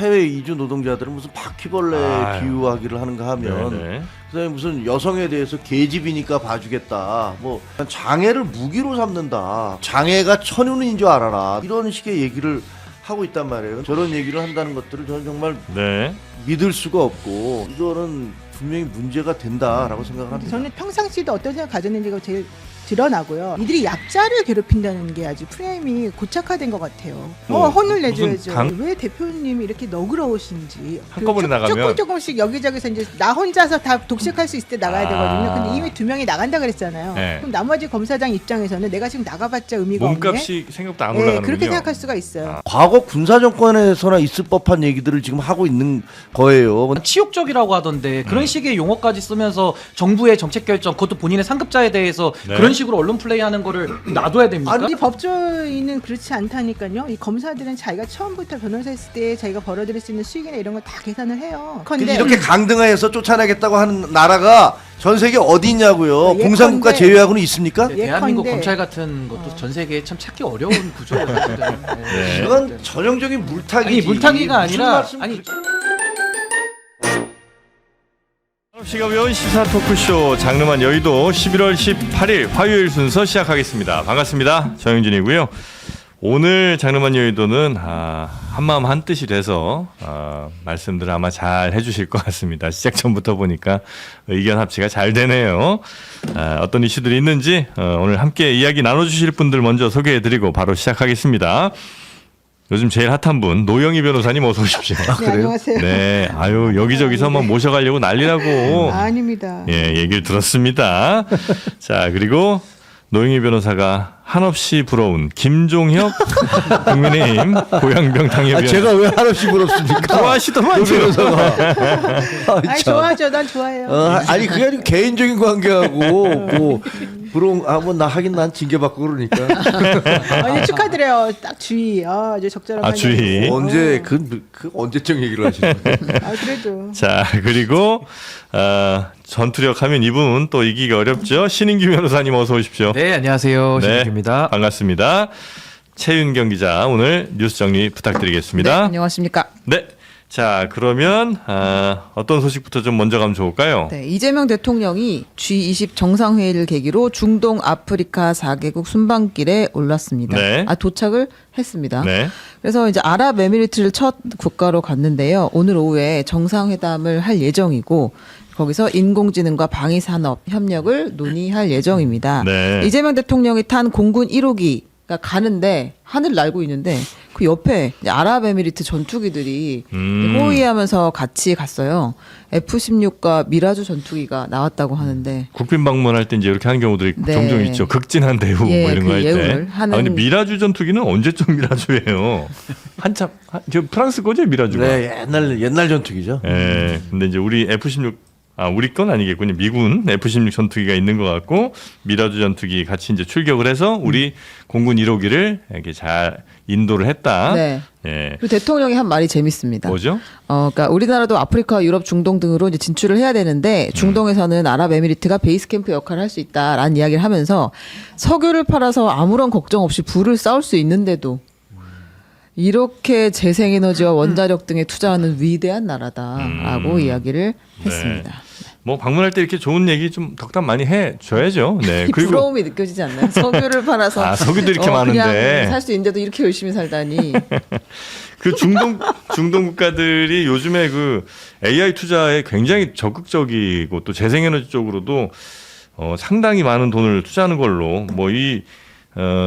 해외 이주 노동자들은 무슨 바퀴벌레 비유하기를 하는가 하면 네네. 그다음에 무슨 여성에 대해서 계집이니까 봐주겠다, 뭐 장애를 무기로 삼는다, 장애가 천운인 줄 알아라, 이런 식의 얘기를 하고 있단 말이에요. 저런 얘기를 한다는 것들을 저는 정말 네. 믿을 수가 없고 이거는 분명히 문제가 된다라고 생각을 합니다. 저는 평상시에도 어떤 생각 가졌는지가 제일 드러나고요. 이들이 약자를 괴롭힌다는 게 아주 프레임이 고착화된 것 같아요. 혼을 내줘야죠. 왜 대표님이 이렇게 너그러우신지. 한꺼번에 나가면 조금씩 여기저기서 이제 나 혼자서 다 독식할 수 있을 때 나가야 되거든요. 근데 이미 2명이 나간다 그랬잖아요. 네. 그럼 나머지 검사장 입장에서는 내가 지금 나가봤자 의미가 몸값이 생각보다 안 없네. 올라가는군요. 그렇게 생각할 수가 있어요. 과거 군사 정권에서나 있을 법한 얘기들을 지금 하고 있는 거예요. 치욕적이라고 하던데 그런 식의 용어까지 쓰면서 정부의 정책 결정, 그것도 본인의 상급자에 대해서 네. 그런 식으로 언론 플레이하는 거를 놔둬야 됩니까? 아니 법조인은 그렇지 않다니까요. 이 검사들은 자기가 처음부터 변호사 했을 때 자기가 벌어들일 수 있는 수익이나 이런 걸 다 계산을 해요. 근데 이렇게 강등해서 쫓아내겠다고 하는 나라가 전 세계 어디 있냐고요. 예컨대- 공산국가 제외하고는 있습니까? 네, 대한민국 예컨대- 검찰 같은 것도 전 세계에 참 찾기 어려운 구조거든요. 네. 이건 전형적인 물타기지. 아니 물타기가 무슨 아니라 말씀 아니 시가위원 시사 토크쇼 장르만 여의도 11월 18일 화요일 순서 시작하겠습니다. 반갑습니다. 정영진이고요. 오늘 장르만 여의도는 한마음 한뜻이 돼서 말씀들 아마 잘 해주실 것 같습니다. 시작 전부터 보니까 의견 합치가 잘 되네요. 어떤 이슈들이 있는지 오늘 함께 이야기 나눠주실 분들 먼저 소개해드리고 바로 시작하겠습니다. 요즘 제일 핫한 분 노영희 변호사님 어서 오십시오. 네, 안녕하세요. 네, 아유 여기저기서 막 모셔가려고 난리라고. 아닙니다. 예, 얘기를 들었습니다. 자, 그리고 노영희 변호사가 한없이 부러운 김종혁 국민의힘 고양병 당협위원. 제가 왜 한없이 부럽습니까? 좋아하시더만요. 아니 좋아하죠. 난 좋아해요. 아니 그게 아니고 개인적인 관계하고 뭐 부러운 나 하긴 난 징계받고 그러니까. 아니 축하드려요. 딱 주의. 아주 적절한. 주의. 언제 그 언제적 얘기를 하시는 거예요? 그래도. 자, 그리고 전투력 하면 이분 또 이기기 어렵죠. 신인규 변호사님 어서 오십시오. 네 안녕하세요 신입니다. 반갑습니다. 최윤경 기자 오늘 뉴스 정리 부탁드리겠습니다. 네, 안녕하십니까. 네. 자, 그러면 어떤 소식부터 좀 먼저 가면 좋을까요? 네, 이재명 대통령이 G20 정상회의를 계기로 중동 아프리카 4개국 순방길에 올랐습니다. 네. 도착을 했습니다. 네. 그래서 이제 아랍에미리트를 첫 국가로 갔는데요. 오늘 오후에 정상회담을 할 예정이고 거기서 인공지능과 방위산업 협력을 논의할 예정입니다. 네. 이재명 대통령이 탄 공군 1호기가 가는데 하늘 날고 있는데 그 옆에 이제 아랍에미리트 전투기들이 호위하면서 같이 갔어요. F-16과 미라주 전투기가 나왔다고 하는데 국빈 방문할 때 이제 이렇게 하는 경우들이 네. 종종 있죠. 극진한 대우 예, 뭐 이런 그 거 할 때. 예우를 하는- 근데 미라주 전투기는 언제적 미라주예요? 한참 저 프랑스 거죠 미라주가. 네, 옛날 전투기죠. 예. 근데 이제 우리 F-16 우리 건 아니겠군요. 미군 F-16 전투기가 있는 것 같고 미라주 전투기 같이 이제 출격을 해서 우리 공군 1호기를 이렇게 잘 인도를 했다. 네. 예. 그리고 대통령이 한 말이 재밌습니다. 뭐죠? 그러니까 우리나라도 아프리카, 유럽, 중동 등으로 이제 진출을 해야 되는데 중동에서는 아랍에미리트가 베이스 캠프 역할을 할 수 있다라는 이야기를 하면서 석유를 팔아서 아무런 걱정 없이 부를 쌓을 수 있는데도 이렇게 재생에너지와 원자력 등에 투자하는 위대한 나라다라고 이야기를 했습니다. 뭐 방문할 때 이렇게 좋은 얘기 좀 덕담 많이 해 줘야죠. 네. 이 부러움이 느껴지지 않나요? 석유를 팔아서 석유도 이렇게 많은데 그냥 살 수 있는데도 이렇게 열심히 살다니. 그 중동 국가들이 요즘에 그 AI 투자에 굉장히 적극적이고 또 재생에너지 쪽으로도 상당히 많은 돈을 투자하는 걸로 뭐 이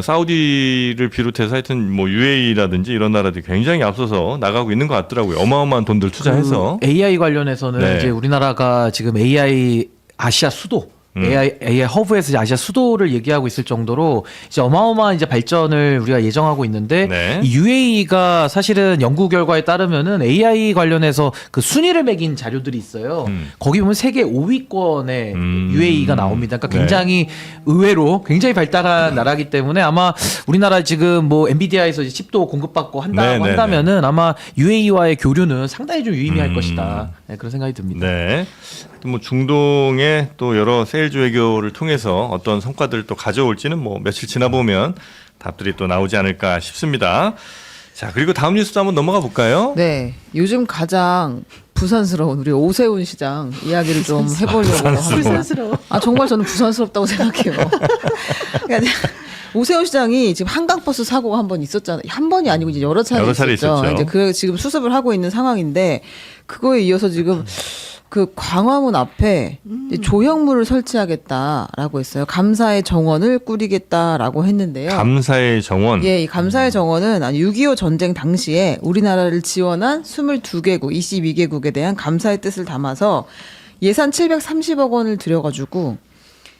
사우디를 비롯해서 하여튼 뭐 UAE라든지 이런 나라들이 굉장히 앞서서 나가고 있는 것 같더라고요. 어마어마한 돈들 투자해서. AI 관련해서는 네. 이제 우리나라가 지금 AI 아시아 수도 AI 허브에서 이제 아시아 수도를 얘기하고 있을 정도로 이제 어마어마한 이제 발전을 우리가 예정하고 있는데 네. 이 UAE가 사실은 연구 결과에 따르면은 AI 관련해서 그 순위를 매긴 자료들이 있어요. 거기 보면 세계 5위권에 UAE가 나옵니다. 그러니까 굉장히 의외로 굉장히 발달한 나라이기 때문에 아마 우리나라 지금 뭐 엔비디아에서 이제 칩도 공급받고 한다면은 아마 UAE와의 교류는 상당히 좀 유의미할 것이다. 네, 그런 생각이 듭니다. 네. 뭐 중동의 또 여러 세일즈 외교를 통해서 어떤 성과들을 또 가져올지는 뭐 며칠 지나 보면 답들이 또 나오지 않을까 싶습니다. 자, 그리고 다음 뉴스도 한번 넘어가 볼까요? 네, 요즘 가장 부산스러운 우리 오세훈 시장 이야기를 좀 해보려고 합니다. 불쌍스러워. 아 정말 저는 부산스럽다고 생각해요. 그러니까 오세훈 시장이 지금 한강버스 사고가 한 번 있었잖아요. 한 번이 아니고 이제 여러 차례 있었죠. 이제 그 지금 수습을 하고 있는 상황인데 그거에 이어서 지금 그 광화문 앞에 이제 조형물을 설치하겠다라고 했어요. 감사의 정원을 꾸리겠다라고 했는데요. 감사의 정원. 예, 이 감사의 정원은 6.25 전쟁 당시에 우리나라를 지원한 22개국, 22개국에 대한 감사의 뜻을 담아서 예산 730억 원을 들여가지고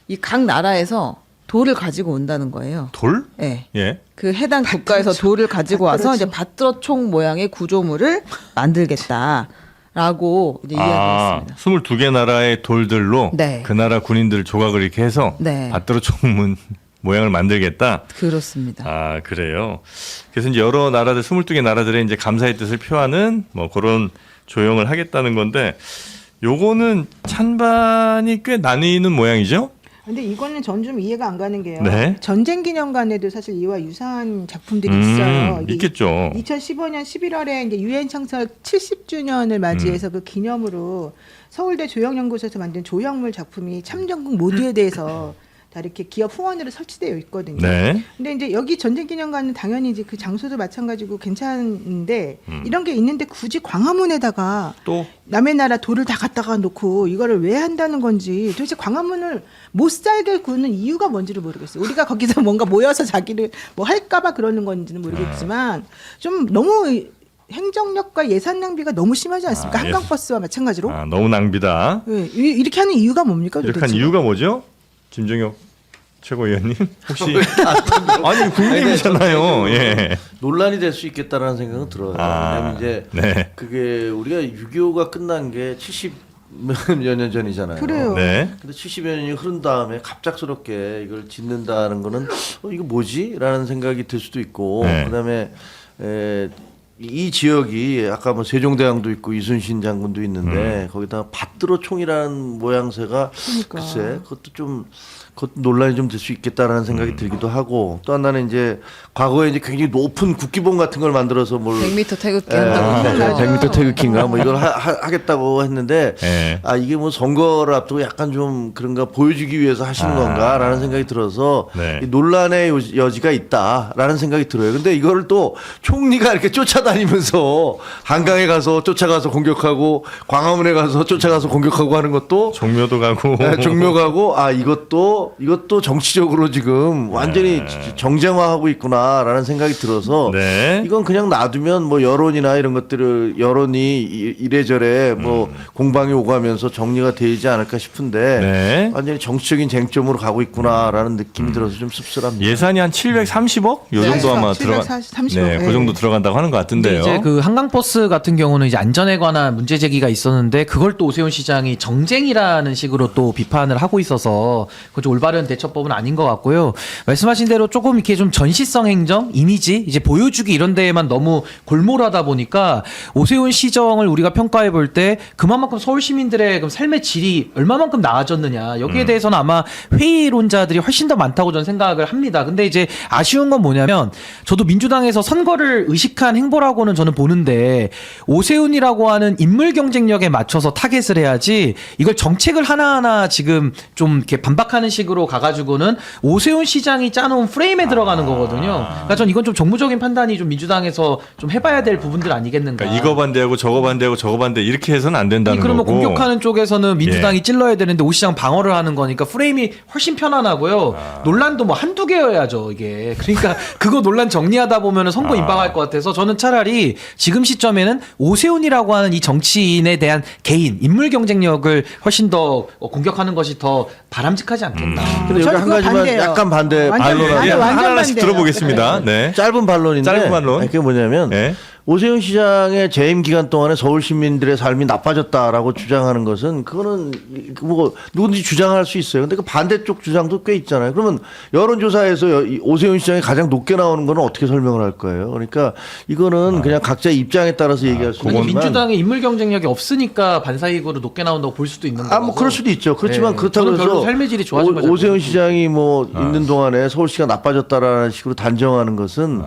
이 각 나라에서 돌을 가지고 온다는 거예요. 돌? 네. 예. 그 해당 국가에서 돌을 가지고 와서 이제 밭들어총 모양의 구조물을 만들겠다라고 이제 이야기했습니다. 22개 나라의 돌들로 네. 그 나라 군인들 조각을 이렇게 해서 네. 밭으로 총문 모양을 만들겠다. 그렇습니다. 아, 그래요. 그래서 이제 여러 나라들 22개 나라들의 이제 감사의 뜻을 표하는 뭐 그런 조형을 하겠다는 건데 요거는 찬반이 꽤 나뉘는 모양이죠? 근데 이거는 전 좀 이해가 안 가는 게요. 네. 전쟁 기념관에도 사실 이와 유사한 작품들이 있어요. 이게 있겠죠. 2015년 11월에 이제 유엔 창설 70주년을 맞이해서 그 기념으로 서울대 조형연구소에서 만든 조형물 작품이 참전국 모두에 대해서 다 이렇게 기업 후원으로 설치되어 있거든요. 네. 근데 이제 여기 전쟁기념관은 당연히 이제 그 장소도 마찬가지고 괜찮은데 이런 게 있는데 굳이 광화문에다가 또 남의 나라 돌을 다 갖다가 놓고 이거를 왜 한다는 건지 도대체 광화문을 못 살게 구는 이유가 뭔지를 모르겠어요. 우리가 거기서 뭔가 모여서 자기를 뭐 할까봐 그러는 건지는 모르겠지만 좀 너무 행정력과 예산 낭비가 너무 심하지 않습니까? 한강버스와 마찬가지로. 너무 낭비다. 네, 이렇게 하는 이유가 뭡니까? 이렇게 도대체? 한 이유가 뭐죠? 김종혁 최고위원님 혹시 아니 국민이잖아요. 예. 논란이 될 수 있겠다라는 생각은 들어요. 왜냐면 이제 네. 그게 우리가 6.25가 끝난 게 70여 년 전이잖아요. 그래요. 네. 근데 70여 년이 흐른 다음에 갑작스럽게 이걸 짓는다는 거는 이거 뭐지? 라는 생각이 들 수도 있고 네. 그다음에 이 지역이 아까 뭐 세종대왕도 있고 이순신 장군도 있는데 거기다가 밭들어 총이라는 모양새가 그러니까. 글쎄 그것도 논란이 좀 될 수 있겠다라는 생각이 들기도 하고 또 하나는 이제 과거에 이제 굉장히 높은 국기봉 같은 걸 만들어서 뭘 100m 태극기 한다고. 100m 태극기인가 뭐 이걸 하겠다고 했는데 네. 이게 뭐 선거를 앞두고 약간 좀 그런가 보여주기 위해서 하시는 건가라는 생각이 들어서 네. 이 논란의 여지가 있다라는 생각이 들어요. 근데 이거를 또 총리가 이렇게 쫓아다니면서 한강에 가서 쫓아가서 공격하고 광화문에 가서 쫓아가서 공격하고 하는 것도 종묘도 가고 종묘 가고 이것도 정치적으로 지금 완전히 정쟁화하고 있구나라는 생각이 들어서 네. 이건 그냥 놔두면 뭐 여론이나 이런 것들을 여론이 이래저래 뭐 공방이 오가면서 정리가 되지 않을까 싶은데 네. 완전히 정치적인 쟁점으로 가고 있구나라는 느낌이 들어서 좀 씁쓸합니다. 예산이 한 730억 요 정도 아마 들어가. 730억. 네, 그 정도 들어간다고 하는 것 근데 같은데요. 이제 그 한강버스 같은 경우는 이제 안전에 관한 문제 제기가 있었는데 그걸 또 오세훈 시장이 정쟁이라는 식으로 또 비판을 하고 있어서 그건 좀 올바른 대처법은 아닌 것 같고요. 말씀하신 대로 조금 이렇게 좀 전시성 행정, 이미지, 이제 보여주기 이런 데에만 너무 골몰하다 보니까 오세훈 시정을 우리가 평가해 볼 때 그만큼 서울 시민들의 그 삶의 질이 얼마만큼 나아졌느냐 여기에 대해서는 아마 회의론자들이 훨씬 더 많다고 저는 생각을 합니다. 근데 이제 아쉬운 건 뭐냐면 저도 민주당에서 선거를 의식한 행보라고는 저는 보는데 오세훈이라고 하는 인물 경쟁력에 맞춰서 타겟을 해야지 이걸 정책을 하나하나 지금 좀 이렇게 반박하는 식으로 가가지고는 오세훈 시장이 짜놓은 프레임에 들어가는 거거든요. 그러니까 전 이건 좀 정무적인 판단이 좀 민주당에서 좀 해봐야 될 부분들 아니겠는가. 그러니까 이거 반대하고 저거 반대하고 저거 반대 이렇게 해서는 안 된다는 그러면 거고. 공격하는 쪽에서는 민주당이 찔러야 되는데 오 시장 방어를 하는 거니까 프레임이 훨씬 편안하고요. 논란도 뭐 한두 개여야죠 이게. 그러니까 그거 논란 정리하다 보면은 선거 임박할 것 같아서 저는 차라리 지금 시점에는 오세훈이라고 하는 이 정치인에 대한 개인 인물 경쟁력을 훨씬 더 공격하는 것이 더 바람직하지 않겠나. 근데 여기 저는 한 그거 가지만 반대예요. 약간 반대 완전 반론을 반대, 예, 완전 하나씩 반대예요. 들어보겠습니다. 네. 짧은 반론인데 짧은 반론. 그게 뭐냐면 네. 오세훈 시장의 재임 기간 동안에 서울 시민들의 삶이 나빠졌다라고 주장하는 것은 그거는 뭐 누구든지 주장할 수 있어요. 근데 그 반대쪽 주장도 꽤 있잖아요. 그러면 여론조사에서 오세훈 시장이 가장 높게 나오는 거는 어떻게 설명을 할 거예요? 그러니까 이거는 그냥 각자의 입장에 따라서 얘기할 수 아니, 있지만 민주당의 인물 경쟁력이 없으니까 반사이익으로 높게 나온다고 볼 수도 있는 거고. 뭐 그럴 수도 있죠. 그렇지만 네. 그렇다고 저는 별로 해서 삶의 질이 좋아진 거죠. 오세훈 시장이 뭐 있는 동안에 서울시가 나빠졌다라는 식으로 단정하는 것은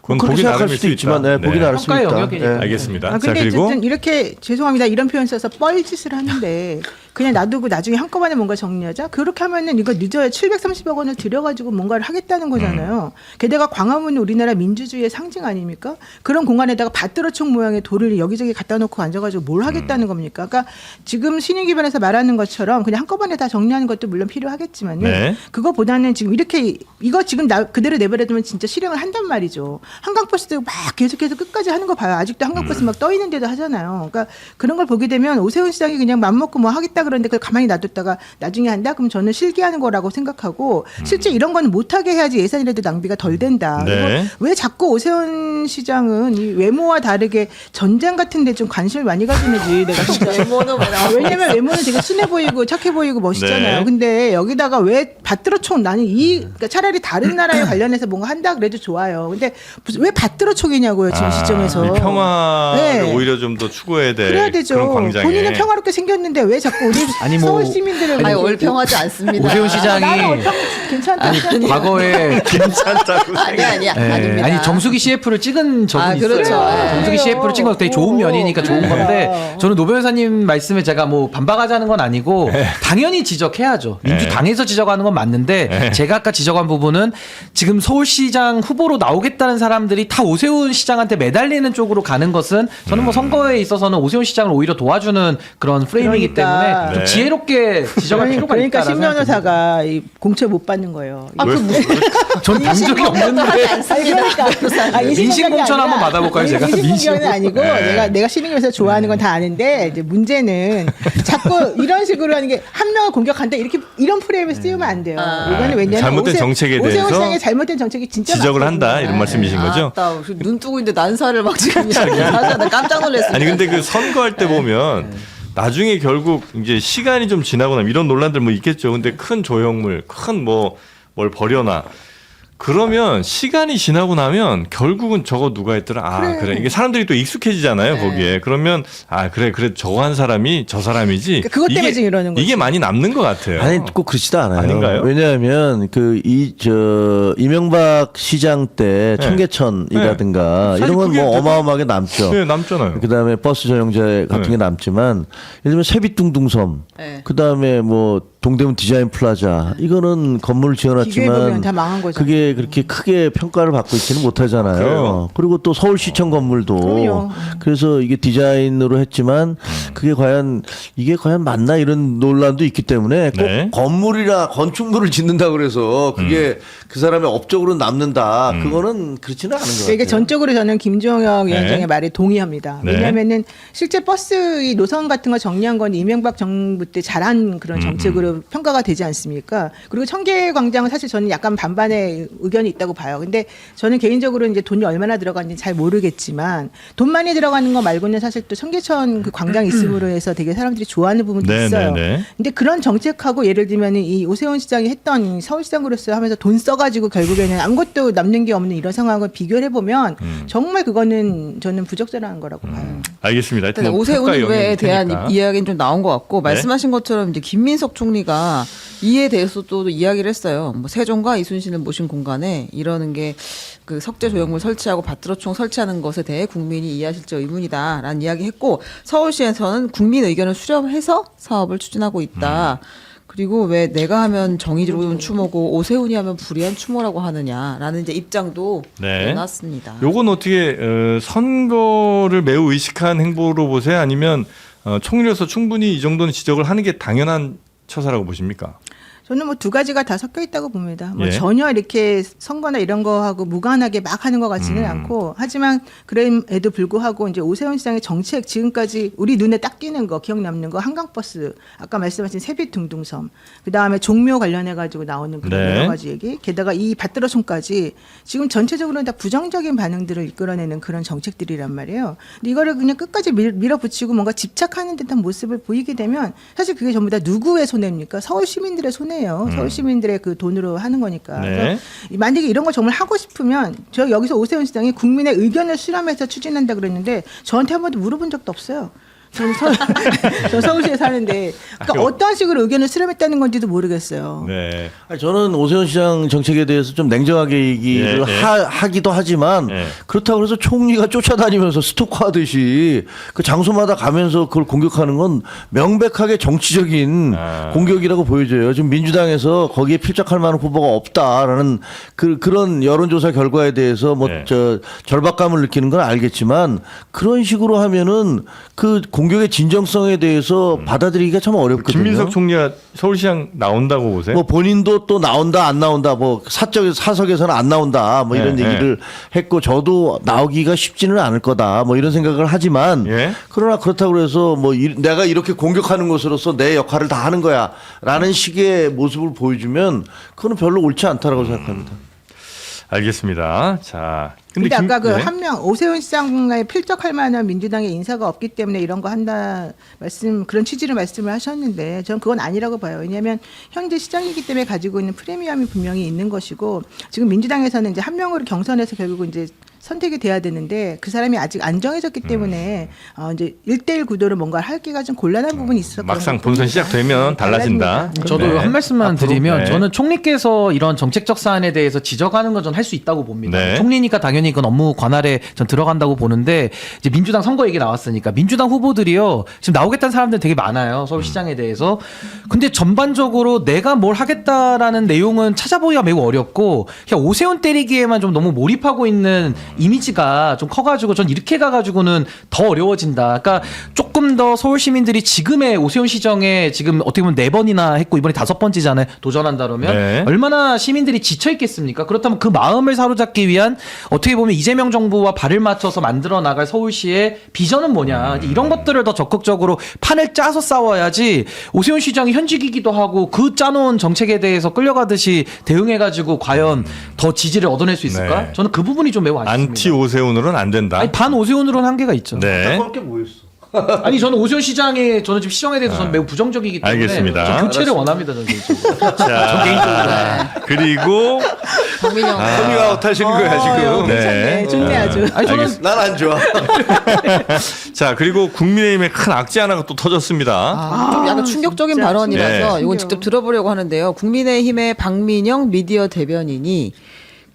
그건 그렇게 보기 생각할 나름일 수도 수 있지만 있다. 네, 보기 나름 수 평가의 있다. 영역이니까. 네. 알겠습니다. 자 근데 그리고 어쨌든 이렇게 죄송합니다. 이런 표현 써서 뻘짓을 하는데 그냥 놔두고 나중에 한꺼번에 뭔가 정리하자. 그렇게 하면은 이거 늦어야 730억 원을 들여가지고 뭔가를 하겠다는 거잖아요. 게다가 광화문은 우리나라 민주주의의 상징 아닙니까? 그런 공간에다가 밭들어총 모양의 돌을 여기저기 갖다 놓고 앉아가지고 뭘 하겠다는 겁니까? 그러니까 지금 신인기반에서 말하는 것처럼 그냥 한꺼번에 다 정리하는 것도 물론 필요하겠지만은 네. 그거보다는 지금 이렇게 이거 지금 그대로 내버려두면 진짜 실행을 한단 말이죠. 한강버스도 막 계속해서 끝까지 하는 거 봐요. 아직도 한강버스 막 떠 있는데도 하잖아요. 그러니까 그런 걸 보게 되면 오세훈 시장이 그냥 맘먹고 뭐 하겠다 그러는데 그걸 가만히 놔뒀다가 나중에 한다? 그럼 저는 실기하는 거라고 생각하고 실제 이런 거는 못하게 해야지 예산이라도 낭비가 덜 된다. 네. 그리고 왜 자꾸 오세훈 시장은 이 외모와 다르게 전장 같은 데 좀 관심을 많이 가지는지 내가 진짜 외모는 왜 나와? 왜냐면 외모는 되게 순해 보이고 착해 보이고 멋있잖아요. 네. 근데 여기다가 왜 밭들어총 나는 그러니까 차라리 다른 나라에 관련해서 뭔가 한다 그래도 좋아요. 근데 왜 밭들어총이냐고요 지금 시점에서. 이 평화를 네. 오히려 좀 더 추구해야 돼. 그래야 되죠. 그런 광장에. 본인은 평화롭게 생겼는데 왜 자꾸 우리 아니, 뭐- 서울 시민들을 아니 얼평하지 않습니다. 오세훈 시장이 나는 얼평 괜찮다. 아니 과거에 괜찮다고. 아니야 네. 아닙니다. 아니 정수기 CF를 찍은 적은 아, 있어요. 그렇죠. 네. 정수기 그래요. CF를 찍은 건 되게 좋은 면이니까 좋은 건데 저는 노 변호사님 말씀에 제가 뭐 반박하자는 건 아니고 당연히 지적해야죠. 민주당에서 지적하는 건 맞는데 제가 아까 지적한 부분은 지금 서울시장 후보로 나오겠다는 사람들이 다 오세훈 시장한테 매달리는 쪽으로 가는 것은 저는 뭐 선거에 있어서는 오세훈 시장을 오히려 도와주는 그런 프레임이기 그러니까. 때문에 좀 네. 지혜롭게 지적할 필요가 그러니까 있다라는 신 변호사가 이 공채 못 받는 거예요. 전 단 적이 없는데 아니 그러니까 민심공천 한번 받아볼까요, 제가? 민심공천은 아니고 네. 내가 신인교에서 좋아하는 건 다 아는데 이제 문제는 자꾸 이런 식으로 하는 게 한 명을 공격한다 이런 프레임을 쓰면 안 돼요. 이거는 왜냐면 잘못된 정책에 오세훈 대해서 시장의 잘못된 정책이 진짜 지적을 많거든요. 한다 이런 말씀이신 거죠? 아따, 눈 뜨고 있는데 난사를 막 지금 하잖아. 깜짝 놀랐습니다. 아니 근데 그 선거할 때 보면 나중에 결국 이제 시간이 좀 지나고 나면 이런 논란들 뭐 있겠죠. 근데 큰 조형물, 큰 뭐 뭘 버려놔. 그러면 시간이 지나고 나면 결국은 저거 누가 했더라. 아 그래 이게 사람들이 또 익숙해지잖아요 거기에. 그러면 아 그래 저거 한 사람이 저 사람이지. 그것 때문에 이게, 지금 이러는 거지. 이게 많이 남는 것 같아요. 아니 꼭 그렇지도 않아요. 아닌가요? 왜냐하면 이명박 시장 때 청계천이라든가 네. 이런 건 사실 뭐 그게 어마어마하게 남죠. 네, 남잖아요. 그다음에 버스 전용제 같은 네. 게 남지만 예를 들면 세빛둥둥섬, 네. 그다음에 뭐 동대문 디자인 플라자 이거는 건물을 비교해보면 지어놨지만 다 망한 거죠. 그게 그렇게 크게 평가를 받고 있지는 못하잖아요. 그래요. 그리고 또 서울시청 건물도 그럼요. 그래서 이게 디자인으로 했지만 그게 과연 이게 과연 맞나 이런 논란도 있기 때문에 꼭 네. 건축물을 짓는다 그래서 그게 그 사람의 업적으로 남는다. 그거는 그렇지는 않은 것 같아요. 그러니까 전적으로 저는 김종혁 네. 위원장의 말에 동의합니다. 네. 왜냐하면은 실제 버스 이 노선 같은 거 정리한 건 이명박 정부 때 잘한 그런 정책으로 평가가 되지 않습니까? 그리고 청계광장은 사실 저는 약간 반반의 의견이 있다고 봐요. 근데 저는 개인적으로 이제 돈이 얼마나 들어갔는지 잘 모르겠지만 돈 많이 들어가는 거 말고는 사실 또 청계천 그 광장 있음으로 해서 되게 사람들이 좋아하는 부분도 네, 있어요. 네, 네. 근데 그런 정책하고 예를 들면 이 오세훈 시장이 했던 서울시장으로서 하면서 돈 써가지고 결국에는 아무것도 남는 게 없는 이런 상황을 비교를 해보면 정말 그거는 저는 부적절한 거라고 봐요. 알겠습니다. 하여튼 일단 뭐 오세훈 평가 후보에 영역일 대한 테니까. 이야기는 좀 나온 것 같고 말씀하신 것처럼 이제 김민석 총리가 이에 대해서 또 이야기를 했어요. 뭐 세종과 이순신을 모신 공간에 이러는 게 그 석재 조형물 설치하고 밭들어총 설치하는 것에 대해 국민이 이해하실지 의문이다라는 이야기했고 서울시에서는 국민 의견을 수렴해서 사업을 추진하고 있다. 그리고 왜 내가 하면 정의로운 추모고 오세훈이 하면 불의한 추모라고 하느냐라는 이제 입장도 네. 내놨습니다. 요건 어떻게 선거를 매우 의식한 행보로 보세요? 아니면 총리로서 충분히 이 정도는 지적을 하는 게 당연한 처사라고 보십니까? 저는 뭐 두 가지가 다 섞여 있다고 봅니다. 뭐 예. 전혀 이렇게 선거나 이런 거하고 무관하게 막 하는 것 같지는 않고 하지만 그럼에도 불구하고 이제 오세훈 시장의 정책 지금까지 우리 눈에 딱 띄는 거 기억 남는 거 한강버스 아까 말씀하신 세빛둥둥섬 그다음에 종묘 관련해 가지고 나오는 그런 네. 여러 가지 얘기 게다가 이 밭들어총까지 지금 전체적으로는 다 부정적인 반응들을 이끌어내는 그런 정책들이란 말이에요. 근데 이거를 그냥 끝까지 밀어붙이고 뭔가 집착하는 듯한 모습을 보이게 되면 사실 그게 전부 다 누구의 손해입니까? 서울 시민들의 손해예요. 서울 시민들의 그 돈으로 하는 거니까. 네. 그래서 만약에 이런 걸 정말 하고 싶으면 저 여기서 오세훈 시장이 국민의 의견을 수렴해서 추진한다 그랬는데 저한테 한 번도 물어본 적도 없어요. 저 서울시에 사는데 그러니까 어떤 식으로 의견을 수렴했다는 건지도 모르겠어요. 네. 아니, 저는 오세훈 시장 정책에 대해서 좀 냉정하게 얘기를 예, 예. 하기도 하지만 예. 그렇다고 해서 총리가 쫓아다니면서 스토커하듯이 그 장소마다 가면서 그걸 공격하는 건 명백하게 정치적인 공격이라고 보여져요. 지금 민주당에서 거기에 필적할 만한 후보가 없다라는 그런 여론조사 결과에 대해서 뭐 네. 절박감을 느끼는 건 알겠지만 그런 식으로 하면은 그 공격의 진정성에 대해서 받아들이기가 참 어렵거든요. 김민석 총리가 서울시장 나온다고 보세요? 뭐 본인도 또 나온다 안 나온다 뭐 사석에서는 안 나온다 뭐 이런 네, 얘기를 했고 저도 나오기가 쉽지는 않을 거다 뭐 이런 생각을 하지만 예. 그러나 그렇다고 해서 뭐 내가 이렇게 공격하는 것으로서 내 역할을 다 하는 거야라는 식의 모습을 보여주면 그거는 별로 옳지 않다라고 생각합니다. 알겠습니다. 자, 근데 아까 그 네. 한 명 오세훈 시장에 필적할 만한 민주당의 인사가 없기 때문에 이런 거 한다 그런 취지로 말씀을 하셨는데 저는 그건 아니라고 봐요. 왜냐하면 현재 시장이기 때문에 가지고 있는 프리미엄이 분명히 있는 것이고 지금 민주당에서는 이제 한 명으로 경선에서 결국 이제 선택이 돼야 되는데 그 사람이 아직 안 정해졌기 때문에 이제 1대1 구도로 뭔가 하기가 좀 곤란한 부분이 있었던 막상 것 본선 같습니다. 시작되면 달라진다. 네. 저도 네. 한 말씀만 앞으로, 드리면 네. 저는 총리께서 이런 정책적 사안에 대해서 지적하는 건 전 할 수 있다고 봅니다. 네. 총리니까 당연히 그건 업무 관할에 전 들어간다고 보는데 이제 민주당 선거 얘기 나왔으니까 민주당 후보들이요 지금 나오겠다는 사람들 되게 많아요 서울시장에 대해서. 근데 전반적으로 내가 뭘 하겠다라는 내용은 찾아보기가 매우 어렵고 그냥 오세훈 때리기에만 좀 너무 몰입하고 있는 이미지가 좀 커가지고 전 이렇게 가가지고는 더 어려워진다. 그러니까 조금 더 서울 시민들이 지금의 오세훈 시정에 지금 어떻게 보면 4번이나 했고 이번에 5번째잖아요. 도전한다 그러면 네. 얼마나 시민들이 지쳐 있겠습니까? 그렇다면 그 마음을 사로잡기 위한 어떻게 보면 이재명 정부와 발을 맞춰서 만들어 나갈 서울시의 비전은 뭐냐. 이제 이런 것들을 더 적극적으로 판을 짜서 싸워야지 오세훈 시장이 현직이기도 하고 그 짜놓은 정책에 대해서 끌려가듯이 대응해가지고 과연 더 지지를 얻어낼 수 있을까? 네. 저는 그 부분이 좀 매우 아쉽습니다. 안티 오세훈으로는 안 된다. 아니 반 오세훈으로는 한계가 있죠. 네. 게 뭐였어? 아니 저는 오세훈 시장의 저는 지금 시정에 대해서 저는 매우 부정적이기 때문에 알겠습니다. 좀 교체를 원합니다. 저는 개인적으로. 자, 그리고 박민영 커밍아웃 하시는 거야 지금. 괜찮네. 좋네 아주. 아니 저는 난 안 좋아. 자, 그리고 국민의힘에 큰 악재 하나가 또 터졌습니다. 좀 약간 충격적인 진짜 발언이라서 네. 이건 직접 들어보려고 하는데요. 국민의힘의 박민영 미디어 대변인이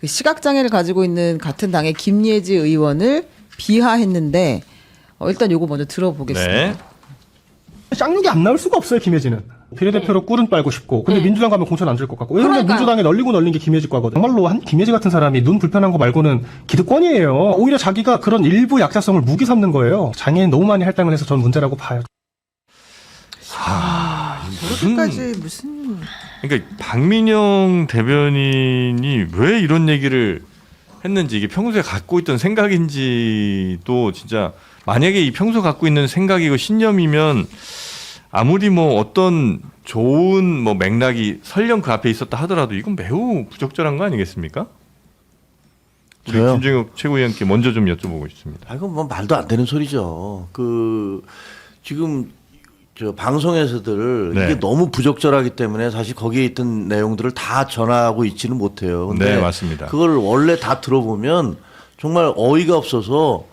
그 시각장애를 가지고 있는 같은 당의 김예지 의원을 비하했는데 일단 요거 먼저 들어보겠습니다. 네. 쌍욕이 안 나올 수가 없어요, 김혜지는. 비례대표로 꿀은 빨고 싶고, 근데 민주당 가면 공천 안 줄 것 같고. 왜냐면 그러니까요. 민주당에 널린 게 김혜지 과거든. 정말로 한 김혜지 같은 사람이 눈 불편한 거 말고는 기득권이에요. 오히려 자기가 그런 일부 약자성을 무기 삼는 거예요. 장애인 너무 많이 할당을 해서 전 문제라고 봐요. 저렇게까지 무슨 그러니까 박민영 대변인이 왜 이런 얘기를 했는지 이게 평소에 갖고 있던 생각인지도 진짜 만약에 이 평소 갖고 있는 생각이고 신념이면 아무리 뭐 어떤 좋은 뭐 맥락이 설령 그 앞에 있었다 하더라도 이건 매우 부적절한 거 아니겠습니까? 우리 저요? 김종혁 최고위원께 먼저 좀 여쭤보고 싶습니다. 아, 이건 뭐 말도 안 되는 소리죠. 지금 저 방송에서들 네. 이게 너무 부적절하기 때문에 사실 거기에 있던 내용들을 다 전하고 있지는 못해요. 근데 네, 맞습니다. 그걸 원래 다 들어보면 정말 어이가 없어서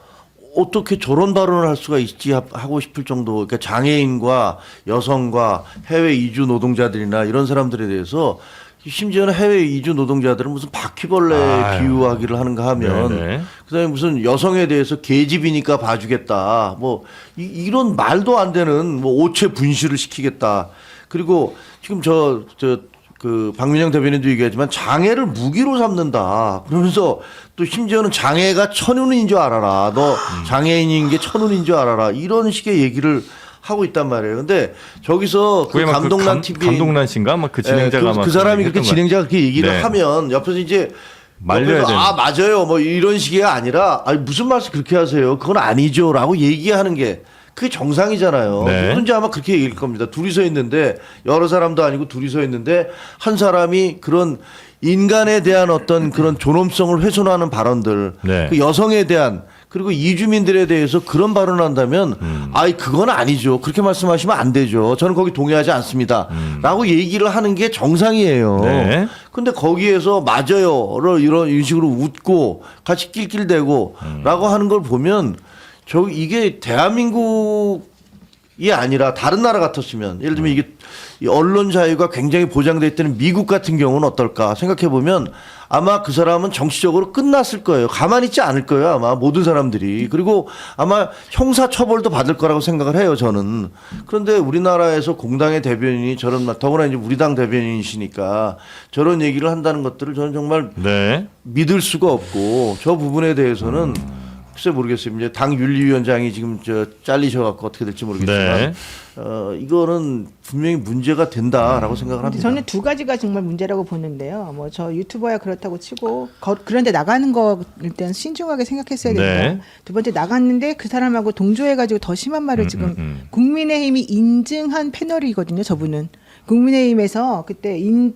어떻게 저런 발언을 할 수가 있지 하고 싶을 정도. 그러니까 장애인과 여성과 해외 이주 노동자들이나 이런 사람들에 대해서 심지어는 해외 이주 노동자들은 무슨 바퀴벌레 아유. 비유하기를 하는가 하면 네네. 그다음에 무슨 여성에 대해서 계집이니까 봐주겠다 뭐 이런 말도 안 되는 뭐 오체 분실을 시키겠다. 그리고 지금 그 박민영 대변인도 얘기하지만 장애를 무기로 삼는다. 그러면서 또 심지어는 장애가 천운인 줄 알아라. 너 장애인인 게 천운인 줄 알아라. 이런 식의 얘기를 하고 있단 말이에요. 근데 저기서 그 그게 막 감동란 TV 감동란 씨인가 막 그 진행자가 막 그 사람이 그렇게 했던 거 진행자가 그렇게 얘기를 네. 하면 옆에서 이제 말려야 옆에서 되는. 아 맞아요 뭐 이런 식이 아니라 아니 무슨 말씀 그렇게 하세요 그건 아니죠라고 얘기하는 게 그게 정상이잖아요. 네. 누군지 아마 그렇게 얘기할 겁니다. 둘이 서 있는데 여러 사람도 아니고 둘이 서 있는데 한 사람이 그런 인간에 대한 어떤 그런 존엄성을 훼손하는 발언들, 네. 그 여성에 대한 그리고 이주민들에 대해서 그런 발언을 한다면 아이 그건 아니죠. 그렇게 말씀하시면 안 되죠. 저는 거기 동의하지 않습니다. 라고 얘기를 하는 게 정상이에요. 네. 근데 거기에서 맞아요. 이런 식으로 웃고 같이 낄낄대고 라고 하는 걸 보면 이게 대한민국 아니라 다른 나라 같았으면 예를 들면 이게 이 언론 자유가 굉장히 보장돼 있다는 미국 같은 경우는 어떨까 생각해 보면 아마 그 사람은 정치적으로 끝났을 거예요. 가만히 있지 않을 거예요. 아마 모든 사람들이. 그리고 아마 형사 처벌도 받을 거라고 생각을 해요. 저는. 그런데 우리나라에서 공당의 대변인이 저런 더구나 이제 우리 당 대변인이시니까 저런 얘기를 한다는 것들을 저는 정말 네. 믿을 수가 없고 저 부분에 대해서는 글쎄 모르겠어요. 이제 당 윤리위원장이 지금 잘리셔갖고 어떻게 될지 모르겠지만 네. 이거는 분명히 문제가 된다라고 생각을 근데 합니다. 저는 두 가지가 정말 문제라고 보는데요. 뭐 저 유튜버야 그렇다고 치고 그런데 나가는 거 일단 신중하게 생각했어야 된다. 네. 두 번째 나갔는데 그 사람하고 동조해가지고 더 심한 말을 지금 국민의힘이 인증한 패널이거든요. 저분은 국민의힘에서 그때 인증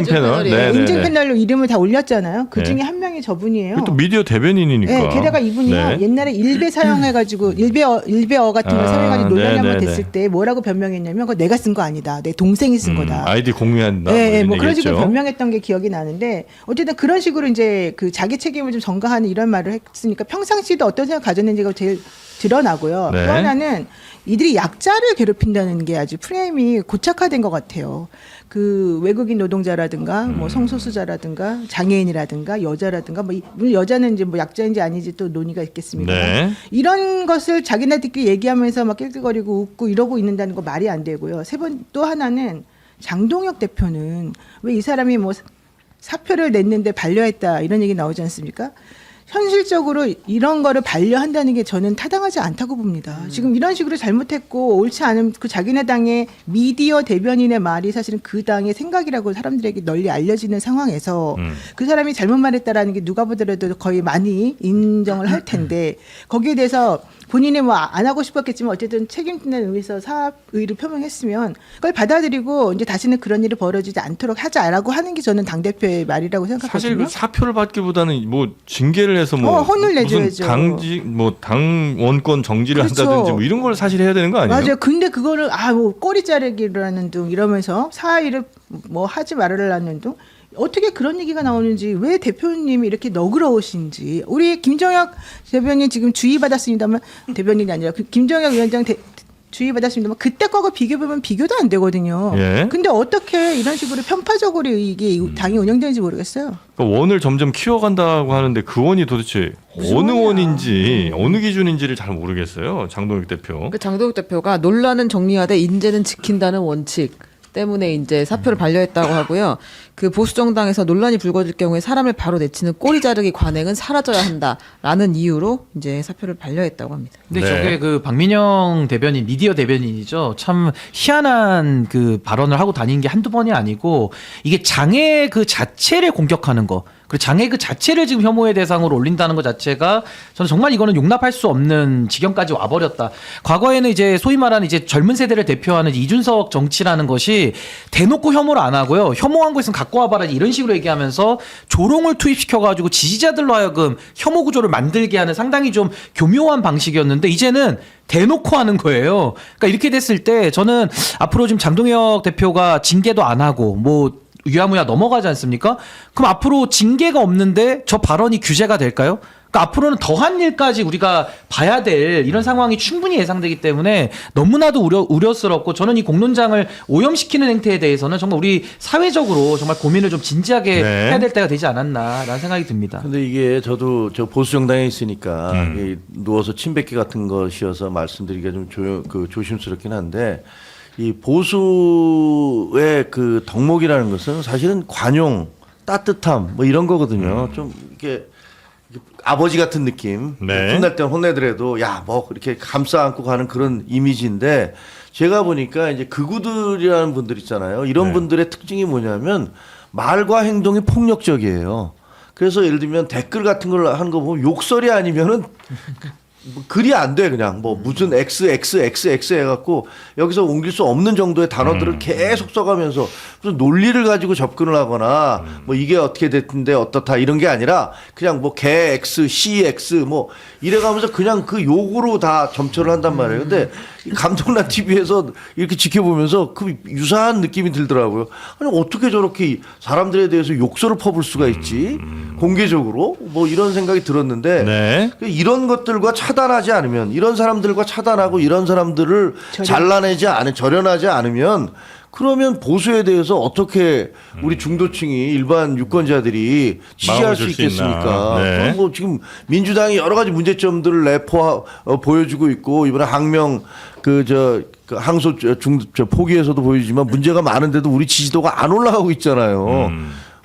패널. 네, 네, 인증 네, 네. 패널로 이름을 다 올렸잖아요. 그 네. 중에 한 명이 저분이에요. 또 미디어 대변인이니까. 네, 게다가 이분이요. 네. 옛날에 일베 사용해가지고 일베어 같은 걸 아, 사용해가지고 논란이 한번 네네네. 됐을 때 뭐라고 변명했냐면 그거 내가 쓴 거 아니다. 내 동생이 쓴 거다. 아이디 공유한다. 네, 뭐 뭐 그런 식으로 얘기했죠. 변명했던 게 기억이 나는데 어쨌든 그런 식으로 이제 그 자기 책임을 좀 전가하는 이런 말을 했으니까 평상시에도 어떤 생각 가졌는지가 제일 드러나고요. 네. 또 하나는 이들이 약자를 괴롭힌다는 게 아주 프레임이 고착화된 것 같아요. 그 외국인 노동자라든가 뭐 성소수자라든가 장애인이라든가 여자라든가 뭐 물론 여자는 이제 뭐 약자인지 아닌지 또 논의가 있겠습니다. 네. 이런 것을 자기네들끼리 얘기하면서 막 낄낄거리고 웃고 이러고 있는다는 거 말이 안 되고요. 세 번 또 하나는 장동혁 대표는 왜 이 사람이 뭐 사표를 냈는데 반려했다 이런 얘기 나오지 않습니까? 현실적으로 이런 거를 반려한다는 게 저는 타당하지 않다고 봅니다. 지금 이런 식으로 잘못했고 옳지 않은 그 자기네 당의 미디어 대변인의 말이 사실은 그 당의 생각이라고 사람들에게 널리 알려지는 상황에서 그 사람이 잘못 말했다라는 게 누가 보더라도 거의 많이 인정을 할 텐데 거기에 대해서 본인이 뭐 안 하고 싶었겠지만 어쨌든 책임진다는 의미에서 사의를 표명했으면 그걸 받아들이고 이제 다시는 그런 일이 벌어지지 않도록 하자라고 하는 게 저는 당대표의 말이라고 생각하거든요. 사실 그 사표를 받기보다는 뭐 징계를 해서 뭐 혼을 무슨 내줘야죠. 강직 뭐 당원권 정지를 그렇죠. 한다든지 뭐 이런 걸 사실 해야 되는 거 아니에요? 맞아요. 근데 그거를 뭐 꼬리 자르기라는 둥 이러면서 사의를 뭐 하지 말아라는 둥 어떻게 그런 얘기가 나오는지 왜 대표님이 이렇게 너그러우신지 우리 김정혁 대변인 지금 주의받았습니다만 대변인이 아니라 김정혁 위원장 주의받았습니다만 그때 거하고 비교해보면 비교도 안 되거든요. 예. 근데 어떻게 이런 식으로 편파적으로 이게 당이 운영되는지 모르겠어요. 그러니까 원을 점점 키워간다고 하는데 그 원이 도대체 무슨 어느 원이야. 원인지 어느 기준인지를 잘 모르겠어요. 장동혁 대표. 그 장동혁 대표가 논란은 정리하되 인재는 지킨다는 원칙 때문에 이제 사표를 반려했다고 하고요. 그 보수 정당에서 논란이 불거질 경우에 사람을 바로 내치는 꼬리 자르기 관행은 사라져야 한다라는 이유로 이제 사표를 반려했다고 합니다. 근데 네. 저게 그 박민영 대변인 미디어 대변인이죠. 참 희한한 그 발언을 하고 다닌 게 한두 번이 아니고 이게 장애 그 자체를 공격하는 거. 그리고 장애 그 자체를 지금 혐오의 대상으로 올린다는 것 자체가 저는 정말 이거는 용납할 수 없는 지경까지 와버렸다. 과거에는 이제 소위 말하는 이제 젊은 세대를 대표하는 이준석 정치라는 것이 대놓고 혐오를 안 하고요. 혐오한 거 있으면 갖고 와봐라 이런 식으로 얘기하면서 조롱을 투입시켜가지고 지지자들로 하여금 혐오 구조를 만들게 하는 상당히 좀 교묘한 방식이었는데 이제는 대놓고 하는 거예요. 그러니까 이렇게 됐을 때 저는 앞으로 지금 장동혁 대표가 징계도 안 하고 뭐 유야무야 넘어가지 않습니까? 그럼 앞으로 징계가 없는데 저 발언이 규제가 될까요? 그러니까 앞으로는 더한 일까지 우리가 봐야 될 이런 상황이 충분히 예상되기 때문에 너무나도 우려스럽고 저는 이 공론장을 오염시키는 행태에 대해서는 정말 우리 사회적으로 정말 고민을 좀 진지하게 네. 해야 될 때가 되지 않았나라는 생각이 듭니다. 근데 이게 저도 저 보수 정당에 있으니까 이 누워서 침 뱉기 같은 것이어서 말씀드리기가 좀 조심스럽긴 한데 이 보수의 그 덕목이라는 것은 사실은 관용, 따뜻함 뭐 이런 거거든요. 좀 이렇게 아버지 같은 느낌. 네. 혼날 때 혼내더라도 야 뭐 이렇게 감싸 안고 가는 그런 이미지인데 제가 보니까 이제 극우들이라는 분들 있잖아요. 이런 네. 분들의 특징이 뭐냐면 말과 행동이 폭력적이에요. 그래서 예를 들면 댓글 같은 걸 하는 거 보면 욕설이 아니면은 뭐 글이 안 돼 그냥 뭐 무슨 XX 해갖고 여기서 옮길 수 없는 정도의 단어들을 계속 써가면서 무슨 논리를 가지고 접근을 하거나 뭐 이게 어떻게 됐는데 어떻다 이런 게 아니라 그냥 뭐 개 X, CX 뭐 이래가면서 그냥 그 욕으로 다 점철을 한단 말이에요. 근데 감독난 TV에서 이렇게 지켜보면서 그 유사한 느낌이 들더라고요. 아니 어떻게 저렇게 사람들에 대해서 욕설을 퍼부을 수가 있지? 공개적으로 뭐 이런 생각이 들었는데 네. 이런 것들과 차단하지 않으면 이런 사람들과 차단하고 이런 사람들을 절연하지 않으면 그러면 보수에 대해서 어떻게 우리 중도층이 일반 유권자들이 지지할 마음을 수 줄 수 있나. 있겠습니까? 네. 그럼 뭐 지금 민주당이 여러 가지 문제점들을 보여주고 있고 이번에 항명 그 항소 포기에서도 보여주지만 문제가 많은데도 우리 지지도가 안 올라가고 있잖아요.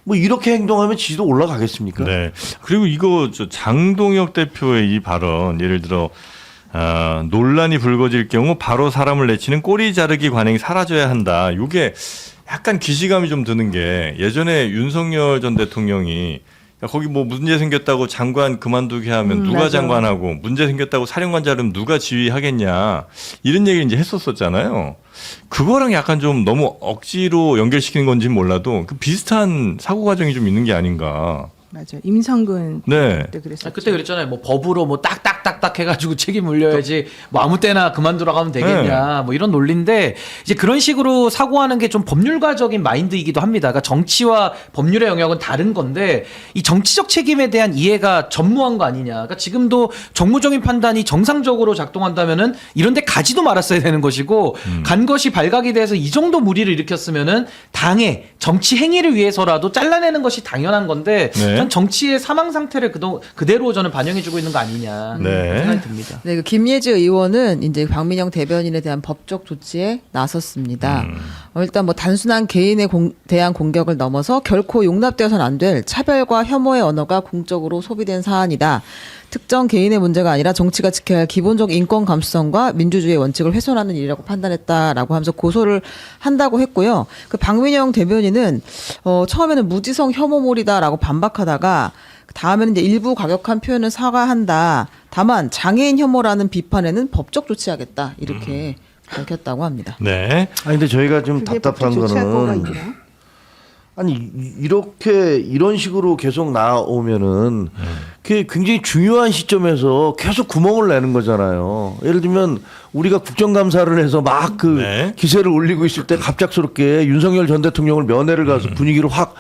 뭐 이렇게 행동하면 지지도 올라가겠습니까? 네. 그리고 이거 장동혁 대표의 이 발언 예를 들어 논란이 불거질 경우 바로 사람을 내치는 꼬리 자르기 관행이 사라져야 한다. 이게 약간 기시감이 좀 드는 게 예전에 윤석열 전 대통령이 거기 뭐 문제 생겼다고 장관 그만두게 하면 누가 맞아. 장관하고 문제 생겼다고 사령관 자르면 누가 지휘하겠냐 이런 얘기를 이제 했었잖아요. 그거랑 약간 좀 너무 억지로 연결시키는 건지는 몰라도 그 비슷한 사고 과정이 좀 있는 게 아닌가. 맞아요. 임성근 네. 그때 그랬었죠. 그때 그랬잖아요. 뭐 법으로 뭐 딱딱딱딱 해가지고 책임 물려야지 뭐 아무 때나 그만두라고 하면 되겠냐 뭐 이런 논리인데 이제 그런 식으로 사고하는 게 좀 법률가적인 마인드이기도 합니다. 그러니까 정치와 법률의 영역은 다른 건데 이 정치적 책임에 대한 이해가 전무한 거 아니냐. 그러니까 지금도 정무적인 판단이 정상적으로 작동한다면은 이런데 가지도 말았어야 되는 것이고 간 것이 발각이 돼서 이 정도 무리를 일으켰으면은 당의 정치 행위를 위해서라도 잘라내는 것이 당연한 건데. 네. 전 정치의 사망 상태를 그대로 저는 반영해주고 있는 거 아니냐 네. 생각이 듭니다. 네, 그 김예지 의원은 이제 박민영 대변인에 대한 법적 조치에 나섰습니다. 일단 뭐 단순한 개인에 대한 공격을 넘어서 결코 용납되어서는 안 될 차별과 혐오의 언어가 공적으로 소비된 사안이다. 특정 개인의 문제가 아니라 정치가 지켜야 할 기본적 인권 감수성과 민주주의의 원칙을 훼손하는 일이라고 판단했다라고 하면서 고소를 한다고 했고요. 그 박민영 대변인은 처음에는 무지성 혐오몰이다라고 반박하다가 다음에는 이제 일부 과격한 표현을 사과한다. 다만 장애인 혐오라는 비판에는 법적 조치하겠다 이렇게 밝혔다고 합니다. 네. 아니 근데 저희가 좀 그게 답답한 법적 조치할 거가 거는 있나? 아니 이렇게 이런 식으로 계속 나오면은 그게 굉장히 중요한 시점에서 계속 구멍을 내는 거잖아요. 예를 들면 우리가 국정감사를 해서 막 그 네. 기세를 올리고 있을 때 갑작스럽게 윤석열 전 대통령을 면회를 가서 분위기를 확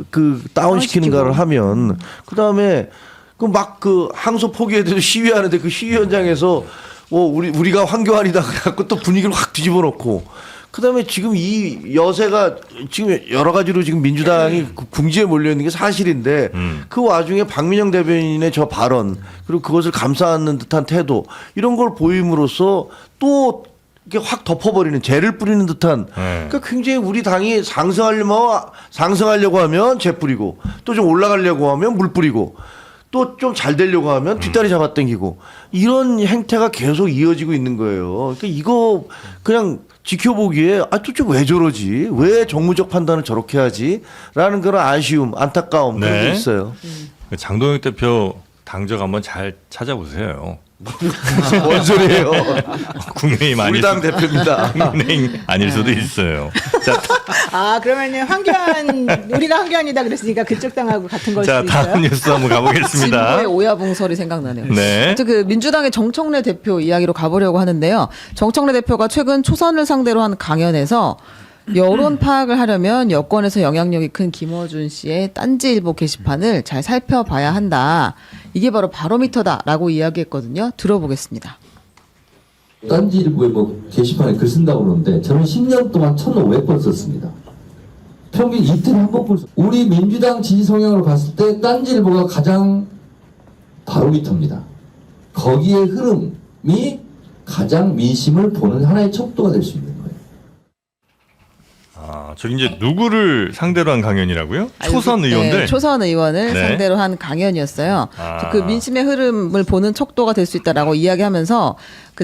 그 다운시키는가를 하면 그 다음에 그 막 그 항소 포기에 대해서 시위하는데 그 시위 현장에서 우리가 황교안이다 그래갖고 또 분위기를 확 뒤집어 놓고. 그다음에 지금 이 여세가 지금 여러 가지로 지금 민주당이 궁지에 몰려 있는 게 사실인데 그 와중에 박민영 대변인의 저 발언 그리고 그것을 감싸는 듯한 태도 이런 걸 보임으로써 또 이렇게 확 덮어버리는 재를 뿌리는 듯한 그러니까 굉장히 우리 당이 상승하려고 하면 재 뿌리고 또 좀 올라가려고 하면 물 뿌리고 또 좀 잘 되려고 하면 뒷다리 잡아당기고 이런 행태가 계속 이어지고 있는 거예요. 그러니까 이거 그냥 지켜보기에 도대체 왜 저러지? 왜 정무적 판단을 저렇게 하지? 라는 그런 아쉬움, 안타까움 그런 게 있어요. 장동혁 대표 당적 한번 잘 찾아보세요. 뭔 소리예요? 국민의힘 우리 당 대표입니다. 국민의힘 아닐 수도 있어요. 자, 그러면은 우리가 황교안이다 그랬으니까 그쪽 당하고 같은 걸 자 수도 있어요. 다음 뉴스 한번 가보겠습니다. 진보의 오야붕설이 생각나네요. 네. 그 민주당의 정청래 대표 이야기로 가보려고 하는데요. 정청래 대표가 최근 초선을 상대로 한 강연에서 여론 파악을 하려면 여권에서 영향력이 큰 김어준 씨의 딴지일보 게시판을 잘 살펴봐야 한다. 이게 바로 바로미터다라고 이야기했거든요. 들어보겠습니다. 딴지일보에 뭐 게시판에 글 쓴다고 그러는데 저는 10년 동안 1,500번 썼습니다. 평균 이틀에 한 번꼴 우리 민주당 지지 성향으로 봤을 때 딴지일보가 가장 바로미터입니다. 거기에 흐름이 가장 민심을 보는 하나의 척도가 될 수 있는 거예요. 저기 이제 누구를 상대로 한 강연이라고요? 초선 의원들? 네, 초선 의원을 네. 상대로 한 강연이었어요. 그 민심의 흐름을 보는 척도가 될 수 있다라고 이야기하면서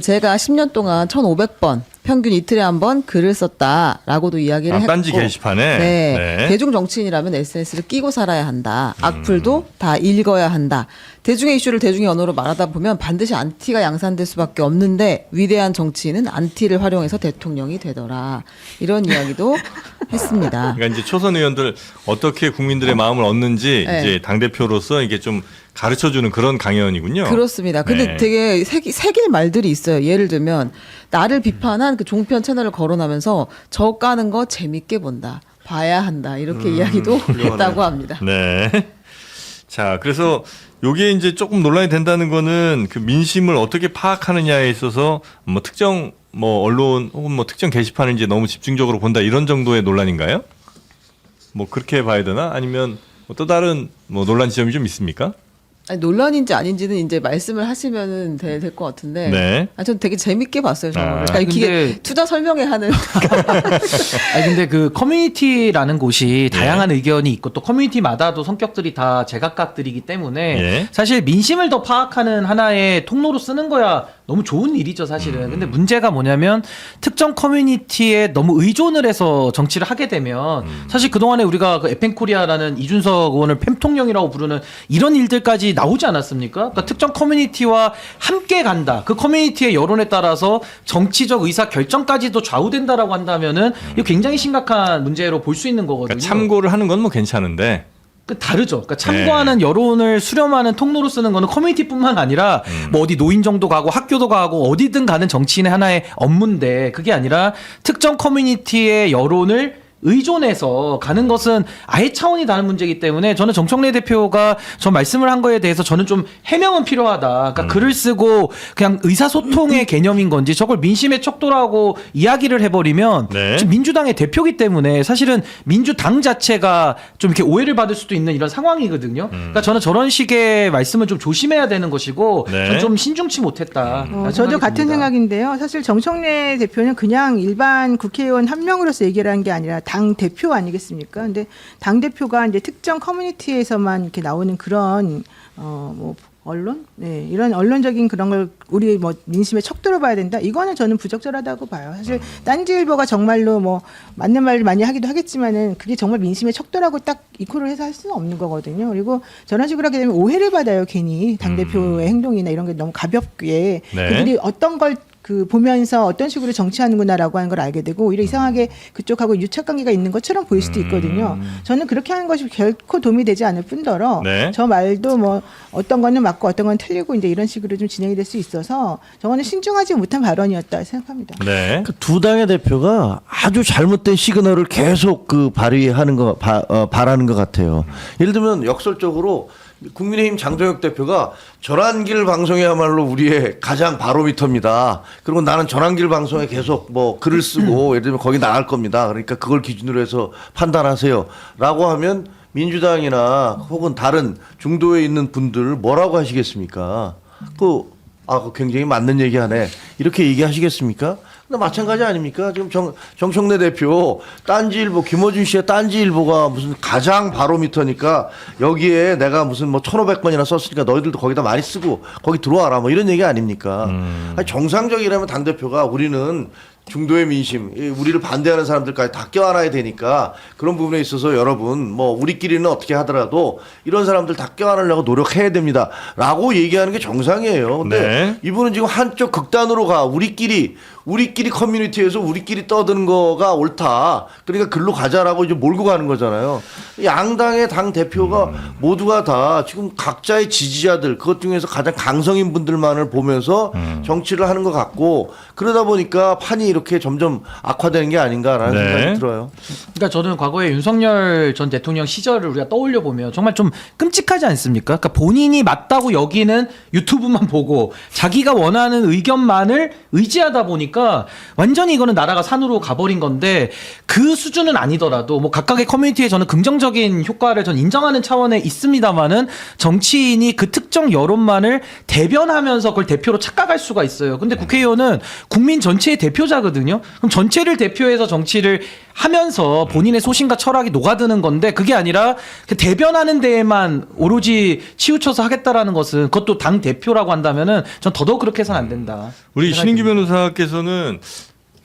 제가 10년 동안 1,500번 평균 이틀에 한 번 글을 썼다라고도 이야기를 했고. 딴지 게시판에? 네. 네. 대중 정치인이라면 SNS를 끼고 살아야 한다. 악플도 다 읽어야 한다. 대중의 이슈를 대중의 언어로 말하다 보면 반드시 안티가 양산될 수밖에 없는데 위대한 정치인은 안티를 활용해서 대통령이 되더라. 이런 이야기도 했습니다. 그러니까 이제 초선 의원들 어떻게 국민들의 마음을 얻는지 네. 이제 당 대표로서 이게 좀 가르쳐주는 그런 강연이군요. 그렇습니다. 근데 네. 되게 새길 말들이 있어요. 예를 들면 나를 비판한 그 종편 채널을 거론하면서 저 까는 거 재밌게 본다. 봐야 한다. 이렇게 이야기도 했다고 합니다. 네. 자, 그래서 요게 이제 조금 논란이 된다는 거는 그 민심을 어떻게 파악하느냐에 있어서 뭐 특정 뭐 언론 혹은 뭐 특정 게시판을 이제 너무 집중적으로 본다 이런 정도의 논란인가요? 뭐 그렇게 봐야 되나? 아니면 뭐또 다른 뭐 논란 지점이 좀 있습니까? 아니, 논란인지 아닌지는 이제 말씀을 하시면은 될 것 같은데. 네. 전 되게 재밌게 봤어요. 저거를. 아. 그러니까 아니, 근데- 이게 투자 설명회 하는. 아니 근데 그 커뮤니티라는 곳이 다양한 의견이 있고 또 커뮤니티마다도 성격들이 다 제각각들이기 때문에 예. 사실 민심을 더 파악하는 하나의 통로로 쓰는 거야 너무 좋은 일이죠 사실은. 근데 문제가 뭐냐면 특정 커뮤니티에 너무 의존을 해서 정치를 하게 되면 사실 그동안에 우리가 그 에펜코리아라는 이준석 의원을 팸통령이라고 부르는 이런 일들까지 나오지 않았습니까? 그러니까 특정 커뮤니티와 함께 간다. 그 커뮤니티의 여론에 따라서 정치적 의사 결정까지도 좌우된다라고 한다면은 이거 굉장히 심각한 문제로 볼 수 있는 거거든요. 그러니까 참고를 하는 건 뭐 괜찮은데 그 다르죠. 그러니까 참고하는 여론을 수렴하는 통로로 쓰는 거는 커뮤니티뿐만 아니라 뭐 어디 노인정도 가고 학교도 가고 어디든 가는 정치인의 하나의 업무인데 그게 아니라 특정 커뮤니티의 여론을 의존해서 가는 것은 아예 차원이 다른 문제이기 때문에 저는 정청래 대표가 저 말씀을 한 거에 대해서 저는 좀 해명은 필요하다. 그러니까 글을 쓰고 그냥 의사소통의 개념인 건지 저걸 민심의 척도라고 이야기를 해버리면 네. 지금 민주당의 대표기 때문에 사실은 민주당 자체가 좀 이렇게 오해를 받을 수도 있는 이런 상황이거든요. 그러니까 저는 저런 식의 말씀은 좀 조심해야 되는 것이고 네. 저는 좀 신중치 못했다. 저도 같은 생각인데요. 사실 정청래 대표는 그냥 일반 국회의원 한 명으로서 얘기를 한 게 아니라 당 대표 아니겠습니까? 근데 당 대표가 이제 특정 커뮤니티에서만 이렇게 나오는 그런 뭐 언론, 네 이런 언론적인 그런 걸 우리 뭐 민심의 척도로 봐야 된다. 이거는 저는 부적절하다고 봐요. 사실 딴지일보가 정말로 뭐 맞는 말을 많이 하기도 하겠지만은 그게 정말 민심의 척도라고 딱 이코를 해서 할 수는 없는 거거든요. 그리고 저런 식으로 하게 되면 오해를 받아요. 괜히 당 대표의 행동이나 이런 게 너무 가볍게 네. 그들이 어떤 걸 그 보면서 어떤 식으로 정치하는구나라고 하는 걸 알게 되고 오히려 이상하게 그쪽하고 유착 관계가 있는 것처럼 보일 수도 있거든요. 저는 그렇게 하는 것이 결코 도움이 되지 않을 뿐더러 네. 저 말도 뭐 어떤 거는 맞고 어떤 건 틀리고 이제 이런 식으로 좀 진행이 될 수 있어서 저거는 신중하지 못한 발언이었다 생각합니다. 네. 그두 당의 대표가 아주 잘못된 시그널을 계속 그 발휘하는 거 바라는 것 같아요. 예를 들면 역설적으로 국민의힘 장동혁 대표가 전환길 방송이야말로 우리의 가장 바로미터입니다. 그리고 나는 전환길 방송에 계속 뭐 글을 쓰고 예를 들면 거기 나갈 겁니다. 그러니까 그걸 기준으로 해서 판단하세요라고 하면 민주당이나 혹은 다른 중도에 있는 분들 뭐라고 하시겠습니까? 그거 굉장히 맞는 얘기하네. 이렇게 얘기하시겠습니까? 근데 마찬가지 아닙니까? 지금 정청래 대표 딴지일보 김어준 씨의 딴지일보가 무슨 가장 바로미터니까 여기에 내가 무슨 뭐 1,500번이나 썼으니까 너희들도 거기다 많이 쓰고 거기 들어와라 뭐 이런 얘기 아닙니까? 아니, 정상적이라면 당 대표가 우리는 중도의 민심, 우리를 반대하는 사람들까지 다 껴안아야 되니까 그런 부분에 있어서 여러분 뭐 우리끼리는 어떻게 하더라도 이런 사람들 다 껴안으려고 노력해야 됩니다 라고 얘기하는 게 정상이에요. 근데 네. 이분은 지금 한쪽 극단으로 가. 우리끼리 커뮤니티에서 우리끼리 떠드는 거가 옳다. 그러니까 글로 가자라고 이제 몰고 가는 거잖아요. 양당의 당 대표가 모두가 다 지금 각자의 지지자들 그것 중에서 가장 강성인 분들만을 보면서 정치를 하는 것 같고 그러다 보니까 판이 이렇게 점점 악화되는 게 아닌가라는 네. 생각이 들어요. 그러니까 저는 과거에 윤석열 전 대통령 시절을 우리가 떠올려 보면 정말 좀 끔찍하지 않습니까? 그러니까 본인이 맞다고 여기는 유튜브만 보고 자기가 원하는 의견만을 의지하다 보니까 완전히 이거는 나라가 산으로 가버린 건데 그 수준은 아니더라도 뭐 각각의 커뮤니티에 저는 긍정적인 효과를 전 인정하는 차원에 있습니다만은 정치인이 그 특정 여론만을 대변하면서 그걸 대표로 착각할 수가 있어요. 근데 국회의원은 국민 전체의 대표자거든요. 그럼 전체를 대표해서 정치를 하면서 본인의 소신과 철학이 녹아드는 건데 그게 아니라 그 대변하는 데에만 오로지 치우쳐서 하겠다라는 것은 그것도 당 대표라고 한다면은 전 더더욱 그렇게 해서는 안 된다. 우리 신인기 변호사께서는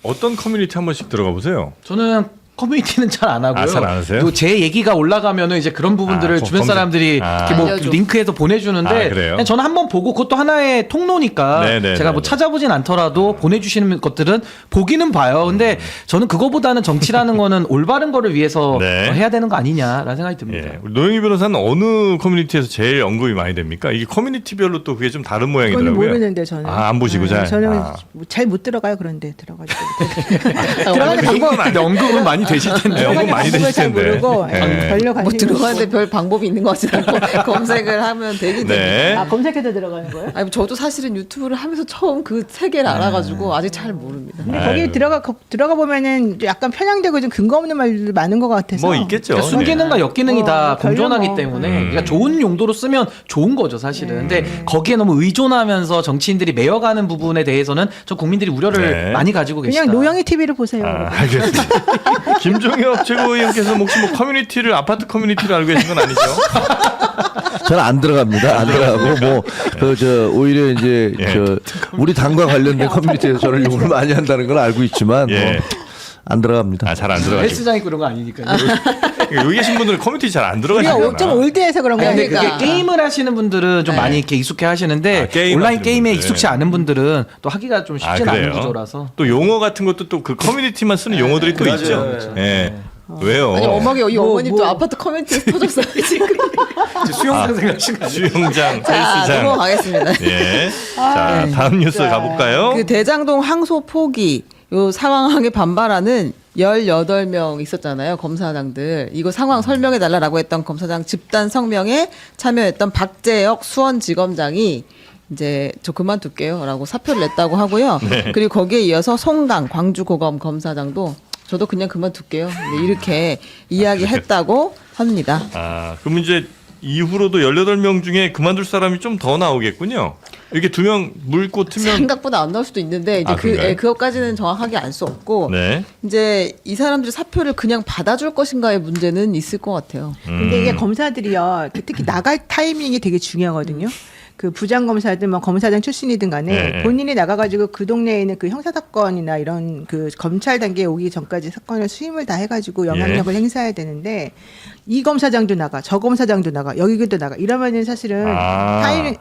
어떤 커뮤니티 한 번씩 들어가 보세요. 저는 커뮤니티는 잘 안 하고요. 아, 잘안 하세요? 그리고 제 얘기가 올라가면은 이제 그런 부분들을 주변 검색. 사람들이 이렇게 뭐 알려줘. 링크해서 보내주는데 아, 그래요? 그냥 저는 한번 보고 그것도 하나의 통로니까 네네네네. 제가 뭐 찾아보진 않더라도 보내주시는 것들은 보기는 봐요. 근데 저는 그거보다는 정치라는 거는 올바른 거를 위해서 네. 해야 되는 거 아니냐라는 생각이 듭니다. 예. 우리 노영희 변호사는 어느 커뮤니티에서 제일 언급이 많이 됩니까? 이게 커뮤니티별로 또 그게 좀 다른 그건 모양이더라고요. 모르는데 저는. 아, 안 보시고 잘. 저는 아. 잘 못 들어가요. 그런데 들어가지고. 들어가는 방법 근데 언급은 많이 되실 텐데. 네, 언급 많이 되실 잘 텐데. 모르고 네. 별로 뭐 관심이 들어가는데 없고. 별 방법이 있는 것 같지 않고 검색을 하면 되긴 됩니다. 네. 아 검색해서 들어가는 거예요? 아니 저도 사실은 유튜브를 하면서 처음 그 세계를 알아가지고 아직 잘 모릅니다. 근데 아유. 거기 들어가 보면은 약간 편향되고 좀 근거 없는 말들 많은 것 같아서. 뭐 있겠죠. 그러니까 순기능과 역기능이 다 별로 공존하기 뭐. 때문에 그러니까 좋은 용도로 쓰면 좋은 거죠 사실은. 근데 거기에 너무 의존하면서 정치인들이 매여가는 부분에 대해서는 좀 국민들이 우려를 네. 많이 가지고 계시다. 그냥 노영희 TV를 보세요. 아, 여러분. 알겠습니다. 김종혁 최고위원께서 혹시 뭐 커뮤니티를 아파트 커뮤니티를 알고 계신 건 아니죠? 저는 안 들어갑니다. 안 들어가고 뭐 그 저 오히려 이제 예. 저 우리 당과 관련된 커뮤니티에서 저를 욕을 많이 한다는 걸 알고 있지만 예. 뭐 안 들어갑니다. 아, 잘 안 들어가시고. 헬스장 있고 그런 거 아니니까요. 여기 계신 분들은 커뮤니티 잘 안 우리가 들어가시잖아. 좀 올드해서 그런 거야. 근데 그러니까. 그게 게임을 하시는 분들은 좀 네. 많이 이렇게 익숙해 하시는데 아, 게임 온라인 하시는 게임에 분들. 익숙치 않은 분들은 또 하기가 좀 아, 쉽지 않은 그래요? 구조라서. 또 용어 같은 것도 또 그 커뮤니티만 쓰는 용어들이 또 맞아요. 있죠. 그렇죠. 예. 왜요? 아니 어머니 이 뭐, 어머님도 뭐. 아파트 커뮤니티에서 터졌어요 지금. 수영장 생각하신 거 아니에요? 수영장, 자 헬스장. 넘어가겠습니다. 예. 자, 다음 뉴스 자, 가볼까요? 그 대장동 항소 포기 요 상황에 반발하는 18명 있었잖아요. 검사장들. 이거 상황 설명해 달라라고 했던 검사장 집단 성명에 참여했던 박재혁 수원지검장이 이제 저 그만둘게요라고 사표를 냈다고 하고요. 그리고 거기에 이어서 송강 광주고검 검사장도 저도 그냥 그만둘게요. 네, 이렇게 이야기했다고 합니다. 아, 그럼 이제 이후로도 18명 중에 그만둘 사람이 좀 더 나오겠군요. 이렇게 2명 물고 트면 생각보다 안 나올 수도 있는데 이제 아, 그런가요? 그것까지는 정확하게 알 수 없고 네. 이제 이 사람들이 사표를 그냥 받아줄 것인가의 문제는 있을 것 같아요. 근데 이게 검사들이요. 특히 나갈 타이밍이 되게 중요하거든요. 그 부장검사든 뭐 검사장 출신이든 간에 네. 본인이 나가가지고 그 동네에 있는 그 형사사건이나 이런 그 검찰 단계에 오기 전까지 사건을 수임을 다 해가지고 영향력을 행사해야 되는데 이 검사장도 나가 저 검사장도 나가 여기도 나가 이러면은 사실은 아. 타이밍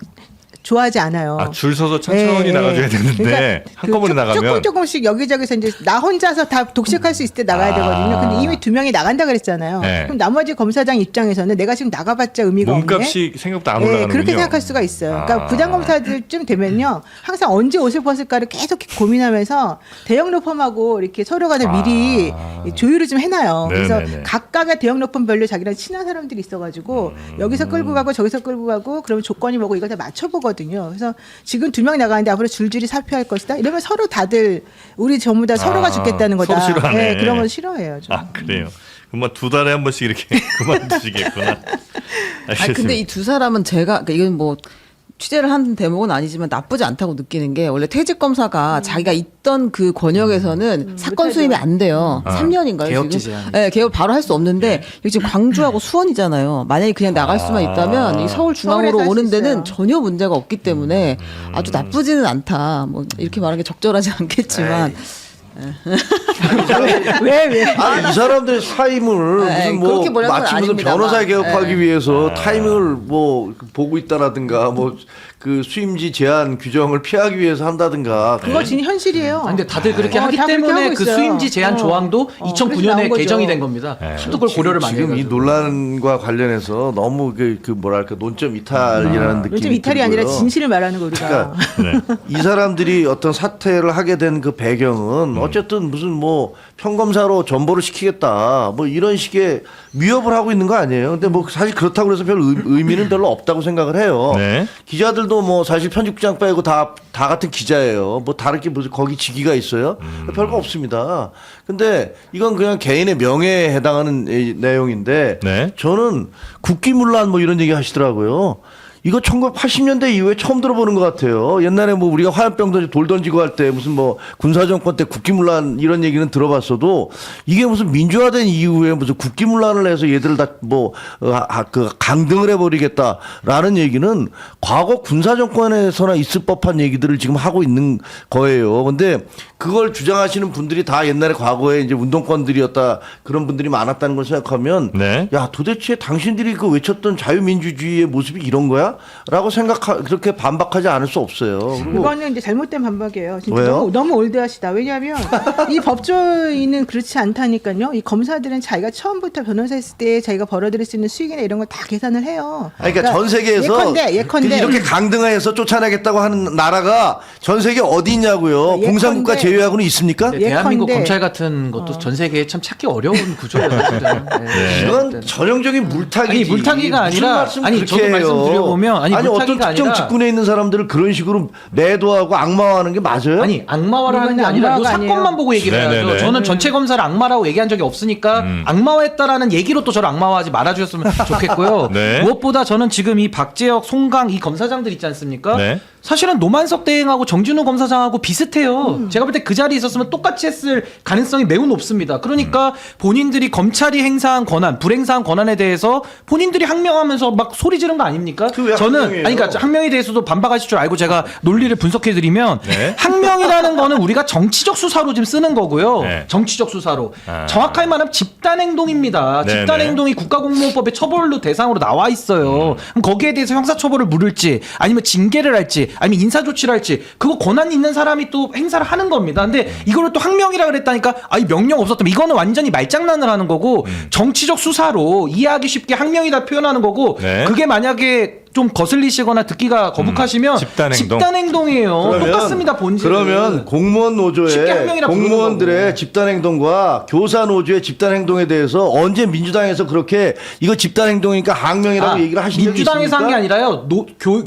좋아하지 않아요. 아, 줄 서서 천천히 예, 나가줘야 예. 되는데 그러니까 한꺼번에 나가면 조금씩 여기저기서 이제 나 혼자서 다 독식할 수 있을 때 나가야 되거든요. 근데 이미 2명이 나간다 그랬잖아요. 네. 그럼 나머지 검사장 입장에서는 내가 지금 나가봤자 의미가 없네. 몸값이 생각보다 안 올라가는군요. 그렇게 생각할 수가 있어요. 그러니까 아. 부장검사들쯤 되면요, 항상 언제 옷을 벗을까를 계속 고민하면서 대형 로펌하고 이렇게 서로가 다 미리 조율을 좀 해놔요. 그래서 네네네. 각각의 대형 로펌별로 자기랑 친한 사람들이 있어가지고 여기서 끌고 가고 저기서 끌고 가고 그러면 조건이 뭐고 이거 다 맞춰보거든요. 그래서 지금 2명 나가는데 앞으로 줄줄이 살펴할 것이다. 이러면 서로 다들 우리 전부 다 서로가 죽겠다는 거다. 서로 싫어하네. 그런 건 싫어해요. 좀. 아, 그래요. 그럼 2달에 한 번씩 이렇게 그만두시겠구나. 아니 근데 이 두 사람은 제가 그러니까 이건 뭐 취재를 한 대목은 아니지만 나쁘지 않다고 느끼는 게 원래 퇴직 검사가 자기가 있던 그 권역에서는 사건 수임이 안 돼요. 3년인가요? 개업지 지금? 제한. 네, 개업 바로 할 수 없는데 여기 지금 광주하고 수원이잖아요. 만약에 그냥 나갈 수만 있다면 이 서울 중앙으로 서울에서 오는 할수 있어요. 데는 전혀 문제가 없기 때문에 아주 나쁘지는 않다. 뭐 이렇게 말하는 게 적절하지 않겠지만 왜? 아니, 이 사람들의 타임을 네, 무슨 뭐 그렇게 보려는 건 마치 무슨 아닙니다만. 변호사 개업하기 네. 위해서 타이밍을 뭐 보고 있다라든가 뭐 그 수임지 제한 규정을 피하기 위해서 한다든가 그거 진짜 현실이에요. 아, 근데 다들 그렇게 하기 다 그렇게 때문에 하고 그 있어요. 수임지 제한 조항도 그래서 나온 2009년에 거죠. 개정이 된 겁니다. 하도 그걸 고려를 많이 지금 이 해가지고. 논란과 관련해서 너무 그 뭐랄까 논점 이탈이라는 느낌이 요즘 이탈이 아니라 들고요. 진실을 말하는 거 우리가. 그러니까 이 사람들이 어떤 사퇴를 하게 된 그 배경은 어쨌든 무슨 뭐 평검사로 전보를 시키겠다 뭐 이런 식의 위협을 하고 있는 거 아니에요. 근데 뭐 사실 그렇다고 해서 별 의미는 별로 없다고 생각을 해요. 네. 기자들도 뭐 사실 편집국장 빼고 다 같은 기자예요. 뭐 다를 게 무슨 거기 직위가 있어요? 별거 없습니다. 근데 이건 그냥 개인의 명예에 해당하는 내용인데 네. 저는 국기문란 뭐 이런 얘기 하시더라고요. 이거 1980년대 이후에 처음 들어보는 것 같아요. 옛날에 뭐 우리가 화염병 던지고 돌 던지고 할 때 무슨 뭐 군사정권 때 국기문란 이런 얘기는 들어봤어도 이게 무슨 민주화된 이후에 무슨 국기문란을 해서 얘들을 다 뭐 그 강등을 해버리겠다라는 얘기는 과거 군사정권에서나 있을 법한 얘기들을 지금 하고 있는 거예요. 근데 그걸 주장하시는 분들이 다 옛날에 과거에 이제 운동권들이었다 그런 분들이 많았다는 걸 생각하면 네. 야 도대체 당신들이 그 외쳤던 자유민주주의의 모습이 이런 거야? 라고 그렇게 반박하지 않을 수 없어요. 그리고 그거는 이제 잘못된 반박이에요. 진짜 왜요? 너무 올드하시다. 왜냐하면 이 법조인은 그렇지 않다니까요. 이 검사들은 자기가 처음부터 변호사 했을 때 자기가 벌어들일 수 있는 수익이나 이런 걸 다 계산을 해요. 아니, 그러니까 전 세계에서 예컨대 이렇게 강등해서 쫓아내겠다고 하는 나라가 전 세계 어디 있냐고요. 예컨대- 공산국가 제외하고는 있습니까? 네, 대한민국 예컨대- 검찰 같은 것도 전 세계에 참 찾기 어려운 구조예요. 네. 이건 전형적인 물타기지. 아니, 물타기가 무슨 아니라- 말씀 아니, 그렇게 저도 해요. 말씀드려보면 아니, 어떤 물타기가 특정 아니라- 직군에 있는 사람들을 그런 식으로 매도하고 악마화하는 게 맞아요? 아니 악마화를 하는 게 이거는 아니라 이 악마가 사건만 아니에요. 보고 얘기를 네네네. 해야죠. 저는 전체 검사를 악마라고 얘기한 적이 없으니까 악마화했다라는 얘기로 또 저를 악마화하지 말아주셨으면 좋겠고요. 네. 무엇보다 저는 지금 이 박재혁, 송강 이 검사장들 있지 않습니까? 네. 사실은 노만석 대행하고 정진우 검사장하고 비슷해요. 제가 볼 때 그 자리에 있었으면 똑같이 했을 가능성이 매우 높습니다. 그러니까 본인들이 검찰이 행사한 권한, 불행사한 권한에 대해서 본인들이 항명하면서 막 소리 지른 거 아닙니까? 그게 왜 저는 항명이에요? 아니 그러니까 항명에 대해서도 반박하실 줄 알고 제가 논리를 분석해 드리면 네. 항명이라는 거는 우리가 정치적 수사로 지금 쓰는 거고요. 네. 정치적 수사로. 아. 정확하게 말하면 집단 행동입니다. 네, 집단 네. 행동이 국가공무원법의 처벌로 대상으로 나와 있어요. 그럼 거기에 대해서 형사처벌을 물을지 아니면 징계를 할지 아니면 인사조치를 할지 그거 권한이 있는 사람이 또 행사를 하는 겁니다. 근데 이거를 또 항명이라 그랬다니까 이 명령 없었다면 이거는 완전히 말장난을 하는 거고 정치적 수사로 이해하기 쉽게 항명이다 표현하는 거고 네. 그게 만약에 좀 거슬리시거나 듣기가 거북하시면 집단 행동. 행동이에요. 똑같습니다 본질은. 그러면 공무원 쉽게 노조의 항명이라 부르는 공무원들의 거고. 집단 행동과 교사 노조의 집단 행동에 대해서 언제 민주당에서 그렇게 이거 집단 행동이니까 항명이라고 얘기를 하신 적이 있습니까? 민주당에서 한 게 아니라요.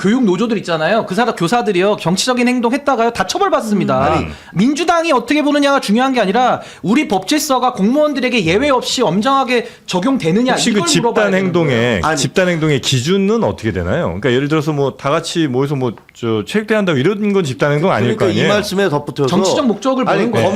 교육 노조들 있잖아요. 그 사람 교사들이요. 정치적인 행동 했다가요. 다 처벌받습니다. 민주당이 어떻게 보느냐가 중요한 게 아니라 우리 법질서가 공무원들에게 예외 없이 엄정하게 적용되느냐 혹시 그 이걸 물어봐야 집단 되는 행동의 거예요. 아니. 집단 행동의 기준은 어떻게 되나요? 그러니까 예를 들어서 뭐 다 같이 모여서 뭐 저 체육대회 한다고 이런 건 집단 행동 아닐 그러니까 거 아니에요? 이 말씀에 덧붙여서 정치적 목적을 아니 보는 거예요.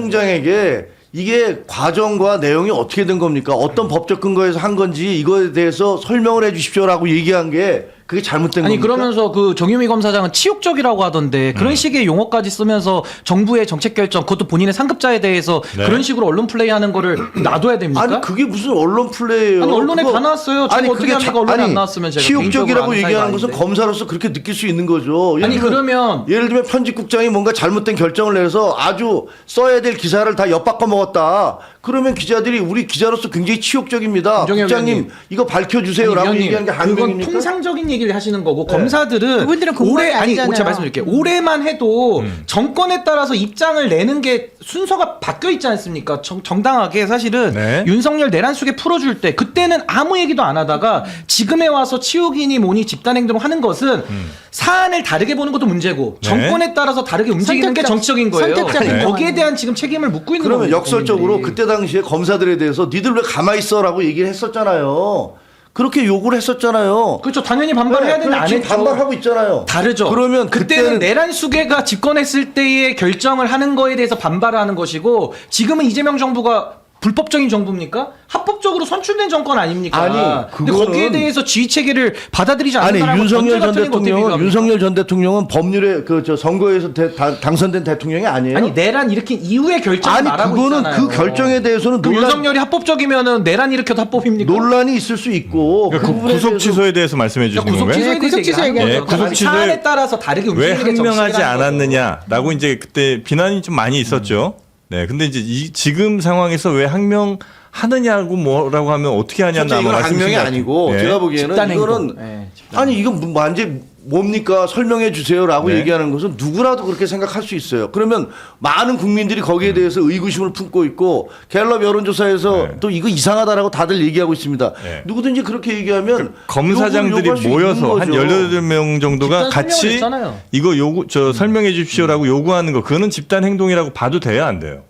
검찰총장에게 이게 과정과 내용이 어떻게 된 겁니까? 어떤 법적 근거에서 한 건지 이거에 대해서 설명을 해 주십시오라고 얘기한 게 그게 잘못된 아니 겁니까? 그러면서 그 정유미 검사장은 치욕적이라고 하던데 그런 식의 용어까지 쓰면서 정부의 정책 결정 그것도 본인의 상급자에 대해서 네. 그런 식으로 언론 플레이하는 거를 놔둬야 됩니까? 아니 그게 무슨 언론 플레이예요? 아니, 언론에 그거- 다 나왔어요. 지금 어떻게 그게 합니까? 언론에 안 나왔으면 제가 치욕적이라고 개인적으로 얘기하는 아는 것은 사이가 검사로서 그렇게 느낄 수 있는 거죠. 예를 아니 들면- 그러면 예를 들면 편집국장이 뭔가 잘못된 결정을 내서 아주 써야 될 기사를 다 엿바꿔 먹었다. 그러면 기자들이 우리 기자로서 굉장히 치욕적입니다. 김종혁 국장님 의원님. 이거 밝혀주세요라고 아니, 위원님, 얘기하는 게 그건 항명입니까? 통상적인 얘기를 하시는 거고 검사들은 그분들은 공무원이 올해 아니 아니잖아요. 제가 말씀드릴게요. 올해만 해도 정권에 따라서 입장을 내는 게 순서가 바뀌어 있지 않습니까? 정당하게 사실은 네. 윤석열 내란 속에 풀어줄 때 그때는 아무 얘기도 안 하다가 지금에 와서 치욕이니 뭐니 집단 행동을 하는 것은 사안을 다르게 보는 것도 문제고 네. 정권에 따라서 다르게 움직이는 게 선택적- 정치적인 거예요. 선택적 네. 행동하는 거기에 거예요. 대한 지금 책임을 묻고 있는 그러면 겁니다, 역설적으로 국민들이. 그때 당시에 검사들에 대해서 니들 왜 가만히 있어라고 얘기를 했었잖아요. 그렇게 요구를 했었잖아요. 그렇죠. 당연히 반발해야 되는데 안 지금 했죠. 반발하고 있잖아요. 다르죠. 그러면 그때는 내란 수계가 집권했을 때의 결정을 하는 거에 대해서 반발을 하는 것이고 지금은 이재명 정부가 불법적인 정부입니까? 합법적으로 선출된 정권 아닙니까? 아니, 근데 그거는- 거기에 대해서 지휘 체계를 받아들이지 않는 아니 사람은 윤석열 전 전쟁 같은 거 어떻게 대통령은 비교합니까? 윤석열 전 대통령은 법률에 그 저 선거에서 당선된 대통령이 아니에요. 아니 내란 일으킨 이후의 결정을 아니 말하고 그거는 있잖아요. 그 결정에 대해서는 그 윤석열이 합법적이면은 내란 일으켜도 합법입니까? 논란이 있을 수 있고 그러니까 그 부분에 구속 대해서 취소에 대해서 말씀해 주시는 구속 건가요? 취소에 대해서 구속 취소 얘기하는 얘기하는 거죠. 거죠. 구속 취소에 사안에 따라서 다르게 왜 움직이는 게 항명하지 정치라는 거죠. 않았느냐라고 이제 그때 비난이 좀 많이 있었죠. 네, 근데 이제 지금 상황에서 왜 항명하느냐고 뭐라고 하면 어떻게 하냐는 실제 아마 이건 말씀이신 항명이 것 같아요. 아니고 네. 제가 보기에는 집단 이거는 행동. 네, 집단 아니 이건 완전 뭡니까 설명해 주세요라고 네. 얘기하는 것은 누구라도 그렇게 생각할 수 있어요. 그러면 많은 국민들이 거기에 대해서 의구심을 품고 있고 갤럽 여론조사에서 네. 또 이거 이상하다라고 다들 얘기하고 있습니다. 네. 누구든지 그렇게 얘기하면 검사장들이 요구할 수 모여서 있는 한 거죠. 18명 정도가 집단 같이 설명을 했잖아요. 이거 설명해 주십시오라고 요구하는 거 그거는 집단 행동이라고 봐도 돼요, 안 돼요?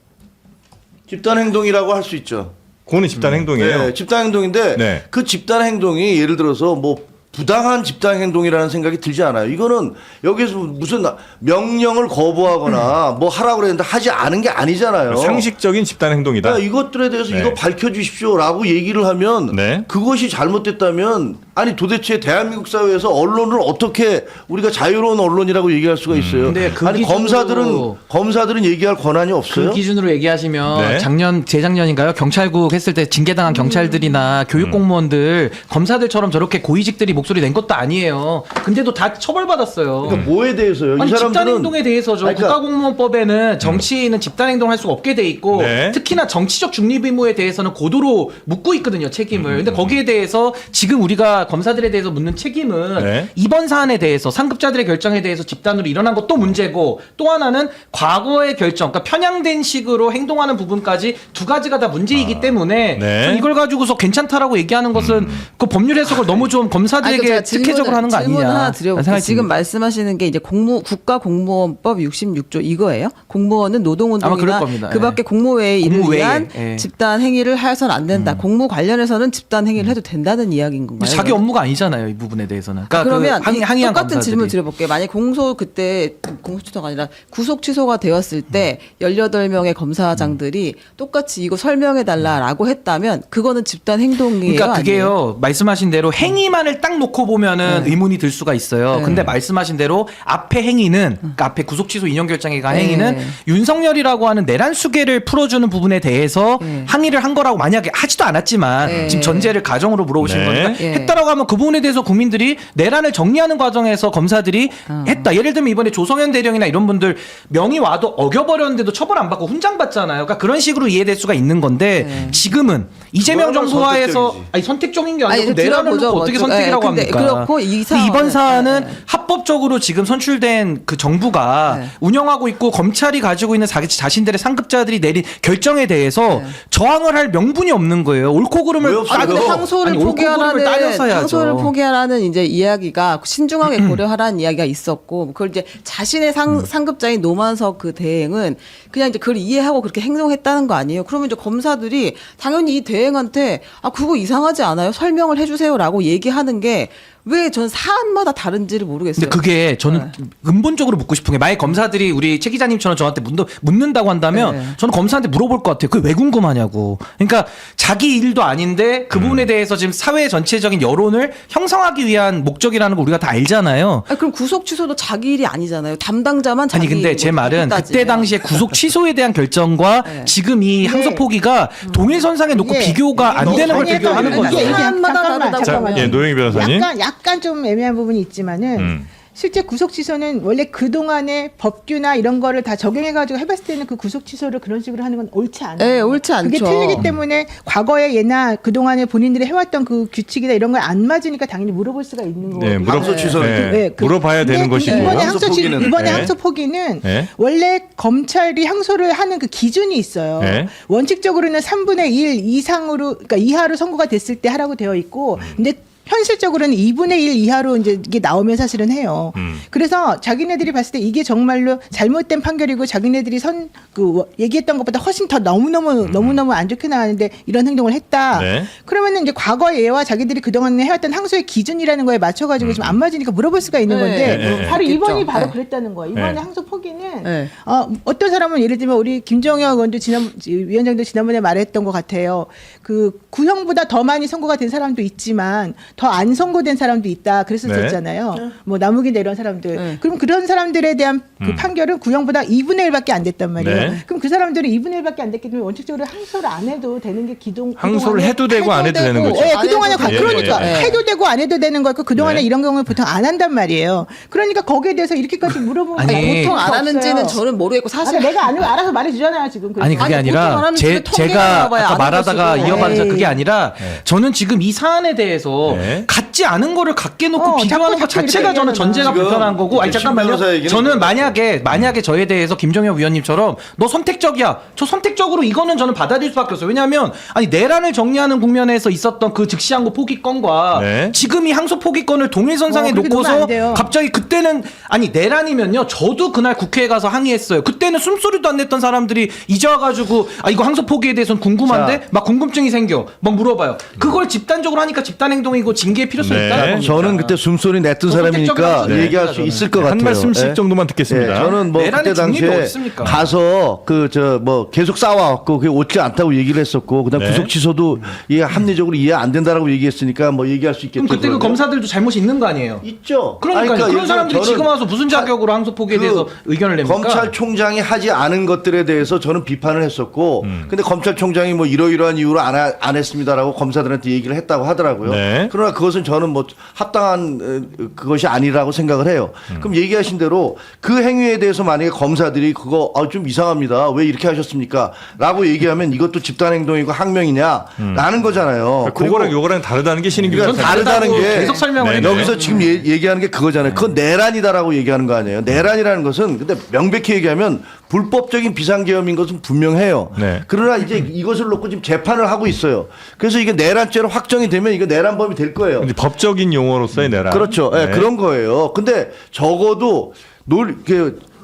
집단 행동이라고 할 수 있죠. 그거는 집단 행동이에요. 네, 집단 행동인데 네. 그 집단 행동이 예를 들어서 뭐 부당한 집단 행동이라는 생각이 들지 않아요. 이거는 여기서 무슨 명령을 거부하거나 뭐 하라고 그랬는데 하지 않은 게 아니잖아요. 상식적인 집단 행동이다. 그러니까 이것들에 대해서 네. 이거 밝혀주십시오라고 얘기를 하면 네. 그것이 잘못됐다면 아니 도대체 대한민국 사회에서 언론을 어떻게 우리가 자유로운 언론이라고 얘기할 수가 있어요. 근데 그 아니 기준으로- 검사들은 얘기할 권한이 없어요. 그 기준으로 얘기하시면 네. 재작년인가요? 경찰국 했을 때 징계당한 경찰들이나 교육 공무원들, 검사들처럼 저렇게 고위직들이 목소리 낸 것도 아니에요. 근데도 다 처벌받았어요. 그러니까 뭐에 대해서요? 아니 이 사람들은 집단 행동에 대해서죠. 아니, 그러니까 국가공무원법에는 정치인은 집단 행동할 수가 없게 돼 있고 네. 특히나 정치적 중립 의무에 대해서는 고도로 묻고 있거든요, 책임을. 근데 거기에 대해서 지금 우리가 검사들에 대해서 묻는 책임은 네. 이번 사안에 대해서 상급자들의 결정에 대해서 집단으로 일어난 것도 문제고 또 하나는 과거의 결정, 그러니까 편향된 식으로 행동하는 부분까지 두 가지가 다 문제이기 때문에 네. 전 이걸 가지고서 괜찮다라고 얘기하는 것은 그 법률 해석을 너무 좀 검사들에게 특혜적으로 하는 거 아니냐. 질문 하나 라는 드려볼게요. 생각이 지금 듭니다. 말씀하시는 게 이제 국가공무원법 66조 이거예요? 공무원은 아마 그럴 노동운동이나 겁니다. 그밖에 공무외의 일을 공무외에, 위한 예. 집단 행위를 해서는 안 된다. 공무 관련해서는 집단 행위를 해도 된다는 이야기인 건가요? 자기 업무가 아니잖아요, 이 부분에 대해서는. 그러니까 그러면 그 항의한 똑같은 검사들이. 질문 드려볼게요. 만약 그때 공소 취소가 아니라 구속 취소가 되었을 때 18명의 검사장들이 똑같이 이거 설명해달라라고 했다면 그거는 집단 행동이에요? 그러니까 아니에요? 그게요, 말씀하신 대로 행위만을 딱 놓고 보면은 의문이 들 수가 있어요. 네. 근데 말씀하신 대로 앞에 행위는, 그러니까 앞에 구속 취소 인용 결정에 간 네. 행위는 윤석열이라고 하는 내란 수계를 풀어주는 부분에 대해서 네. 항의를 한 거라고 만약에 하지도 않았지만 네. 지금 전제를 가정으로 물어보시는 네. 거니까 네. 했다라고 하면 그 부분에 대해서 국민들이 내란을 정리하는 과정에서 검사들이 했다. 예를 들면 이번에 조성현 대령이나 이런 분들 명의 와도 어겨버렸는데도 처벌 안 받고 훈장 받잖아요. 그러니까 그런 식으로 이해될 수가 있는 건데 네. 지금은 이재명 그거는 정부 하에서 선택적이지. 아니 선택적인 게 아니, 아니고 내란을 들어보죠, 놓고 어떻게 먼저. 선택이라고 예, 근데 합니까? 그렇고 이 근데 사안은- 이번 사안은 예. 합법적으로 지금 선출된 그 정부가 네. 운영하고 있고 검찰이 가지고 있는 자신들의 상급자들이 내린 결정에 대해서 네. 저항을 할 명분이 없는 거예요. 옳고 왜 그름을 없어요? 아, 근데 그거- 항소를 아니, 옳고 그름을 포기하라는 따져서 해야죠. 항소를 포기하라는 이제 이야기가 신중하게 고려하라는 이야기가 있었고 그걸 이제 자신의 상급자인 노만석 그 대행은 그냥 이제 그걸 이해하고 그렇게 행동했다는 거 아니에요? 그러면 이제 검사들이 당연히 이 대행한테 아 그거 이상하지 않아요? 설명을 해주세요라고 얘기하는 게 왜 전 사안마다 다른지를 모르겠어요. 근데 그게 저는 근본적으로 묻고 싶은 게 만약 검사들이 우리 최 기자님처럼 저한테 묻는다고 한다면 네. 저는 검사한테 물어볼 것 같아요. 그게 왜 궁금하냐고. 그러니까 자기 일도 아닌데 그 부분에 대해서 지금 사회 전체적인 여론을 형성하기 위한 목적이라는 거 우리가 다 알잖아요. 아니, 그럼 구속 취소도 자기 일이 아니잖아요. 담당자만 자기 아니 근데 제 뭐 말은 따지면. 그때 당시에 구속 취소에 대한 결정과 네. 지금 이 항소 포기가 동일 선상에 놓고 이게- 비교가 안 되는 걸 아니, 비교하는 이게 거죠. 사안마다 다르다고 자, 하면. 예, 노영희 변호사님. 약간 좀 애매한 부분이 있지만은 실제 구속 취소는 원래 그 동안의 법규나 이런 거를 다 적용해가지고 해봤을 때는 그 구속 취소를 그런 식으로 하는 건 옳지 않아요. 네, 옳지 않죠. 그게 틀리기 때문에 과거에 예나 그 동안에 본인들이 해왔던 그 규칙이나 이런 걸 안 맞으니까 당연히 물어볼 수가 있는 네, 거고. 항소 취소는 네, 물어봐야 되는 것이고. 이번에 항소 포기는. 이번에 네. 항소 포기는 네. 원래 검찰이 항소를 하는 그 기준이 있어요. 네. 원칙적으로는 3분의 1 이상으로, 그러니까 이하로 선고가 됐을 때 하라고 되어 있고, 근데 현실적으로는 2분의 1 이하로 이제 이게 나오면 사실은 해요. 그래서 자기네들이 봤을 때 이게 정말로 잘못된 판결이고 자기네들이 얘기했던 것보다 훨씬 더 너무너무 안 좋게 나왔는데 이런 행동을 했다. 네. 그러면은 이제 과거 예와 자기들이 그동안에 해왔던 항소의 기준이라는 거에 맞춰가지고 좀 안 맞으니까 물어볼 수가 있는 네. 건데 네. 바로 그렇겠죠. 이번이 바로 네. 그랬다는 거예요. 이번에 네. 항소 포기는 네. 어떤 사람은 예를 들면 우리 김정혁 의원도 위원장도 지난번에 말했던 것 같아요. 그 구형보다 더 많이 선고가 된 사람도 있지만 더 안 선고된 사람도 있다. 그랬었잖아요. 뭐 남욱이나 이런 사람들. 네. 그럼 그런 사람들에 대한 그 판결은 구형보다 2분의 1밖에 안 됐단 말이에요. 네. 그럼 그 사람들은 2분의 1밖에 안 됐기 때문에 원칙적으로 항소를 안 해도 되는 게 항소를 그동안에 해도 되고 안 해도 되는 거죠. 예, 안 그동안에 해도 되는 그러니까 거죠. 예. 해도 되고 안 해도 되는 거고 그동안에 네. 이런 경우는 보통 안 한단 말이에요. 그러니까 거기에 대해서 이렇게까지 물어보면 아니, 보통 안 없어요. 하는지는 저는 모르겠고 사실 아니, 내가 알아서 말해주잖아요 지금. 그래서. 아니 그게 아니, 보통 안 아니라 하는 집에 통계가 제가 나와봐야 아까 아는 말하다가 것이고. 이어가면서 에이. 그게 아니라 네. 저는 지금 이 사안에 대해서 네. 갖지 않은 거를 갖게 놓고 비교하는 것 자꾸 자체가 이렇게 저는 얘기하잖아. 전제가 지금 불편한 거고 아니 이제 잠깐만요. 신 변호사 얘기는 저는 만약에 저에 대해서 김정혁 위원님처럼 너 선택적이야. 저 선택적으로 이거는 저는 받아들일 수밖에 없어요. 왜냐하면 아니 내란을 정리하는 국면에서 있었던 그 즉시항고 포기건과 네. 지금 이 항소 포기건을 동일선상에 그렇게 놓으면 놓고서 안 돼요. 갑자기 그때는 아니 내란이면요 저도 그날 국회에 가서 항의했어요. 그때는 숨소리도 안 냈던 사람들이 이제 와가지고 아 이거 항소 포기에 대해서는 궁금한데 자. 막 궁금증이 생겨 막 물어봐요. 그걸 집단적으로 하니까 집단 행동이고 뭐 징계의 필요성이 네. 있다는 겁니다. 저는 그때 숨소리 냈던 더 사람이니까 선택적인 얘기할 수 저는. 있을 것 한 같아요. 말씀씩 예. 정도만 듣겠습니다. 예, 저는 뭐 내란의 그때 중립이 당시에 어디 있습니까? 가서 계속 싸워왔고 그게 옳지 않다고 얘기를 했었고 그다음 네. 구속 취소도 이게 합리적으로 이해 안 된다라고 얘기했으니까 뭐 얘기할 수 있겠죠. 그럼 그때 그 그러면. 검사들도 잘못이 있는 거 아니에요? 있죠. 그러니까 그런 예를 사람들이 들면 지금 저는 와서 무슨 자격으로 항소 포기에 대해서 의견을 냅니까? 검찰총장이 하지 않은 것들에 대해서 저는 비판을 했었고, 근데 검찰총장이 뭐 이러이러한 이유로 안 했습니다라고 검사들한테 얘기를 했다고 하더라고요. 네. 그러나 그것은 저는 뭐 합당한 그것이 아니라고 생각을 해요. 그럼 얘기하신 대로 그 행위에 대해서 만약에 검사들이 그거 좀 이상합니다. 왜 이렇게 하셨습니까? 라고 얘기하면 이것도 집단행동이고 항명이냐? 라는 거잖아요. 그거랑 요거랑 다르다는 게 신인규 그러니까 변호사님. 다르다는 게 계속 설명을 네, 여기서 지금 얘기하는 게 그거잖아요. 그건 내란이다라고 얘기하는 거 아니에요. 내란이라는 것은 근데 명백히 얘기하면 불법적인 비상계엄인 것은 분명해요. 네. 그러나 이제 이것을 놓고 지금 재판을 하고 있어요. 그래서 이게 내란죄로 확정이 되면 이거 내란범이 될 거예요. 근데 법적인 용어로서의 내란. 그렇죠. 예, 네. 그런 거예요. 근데 적어도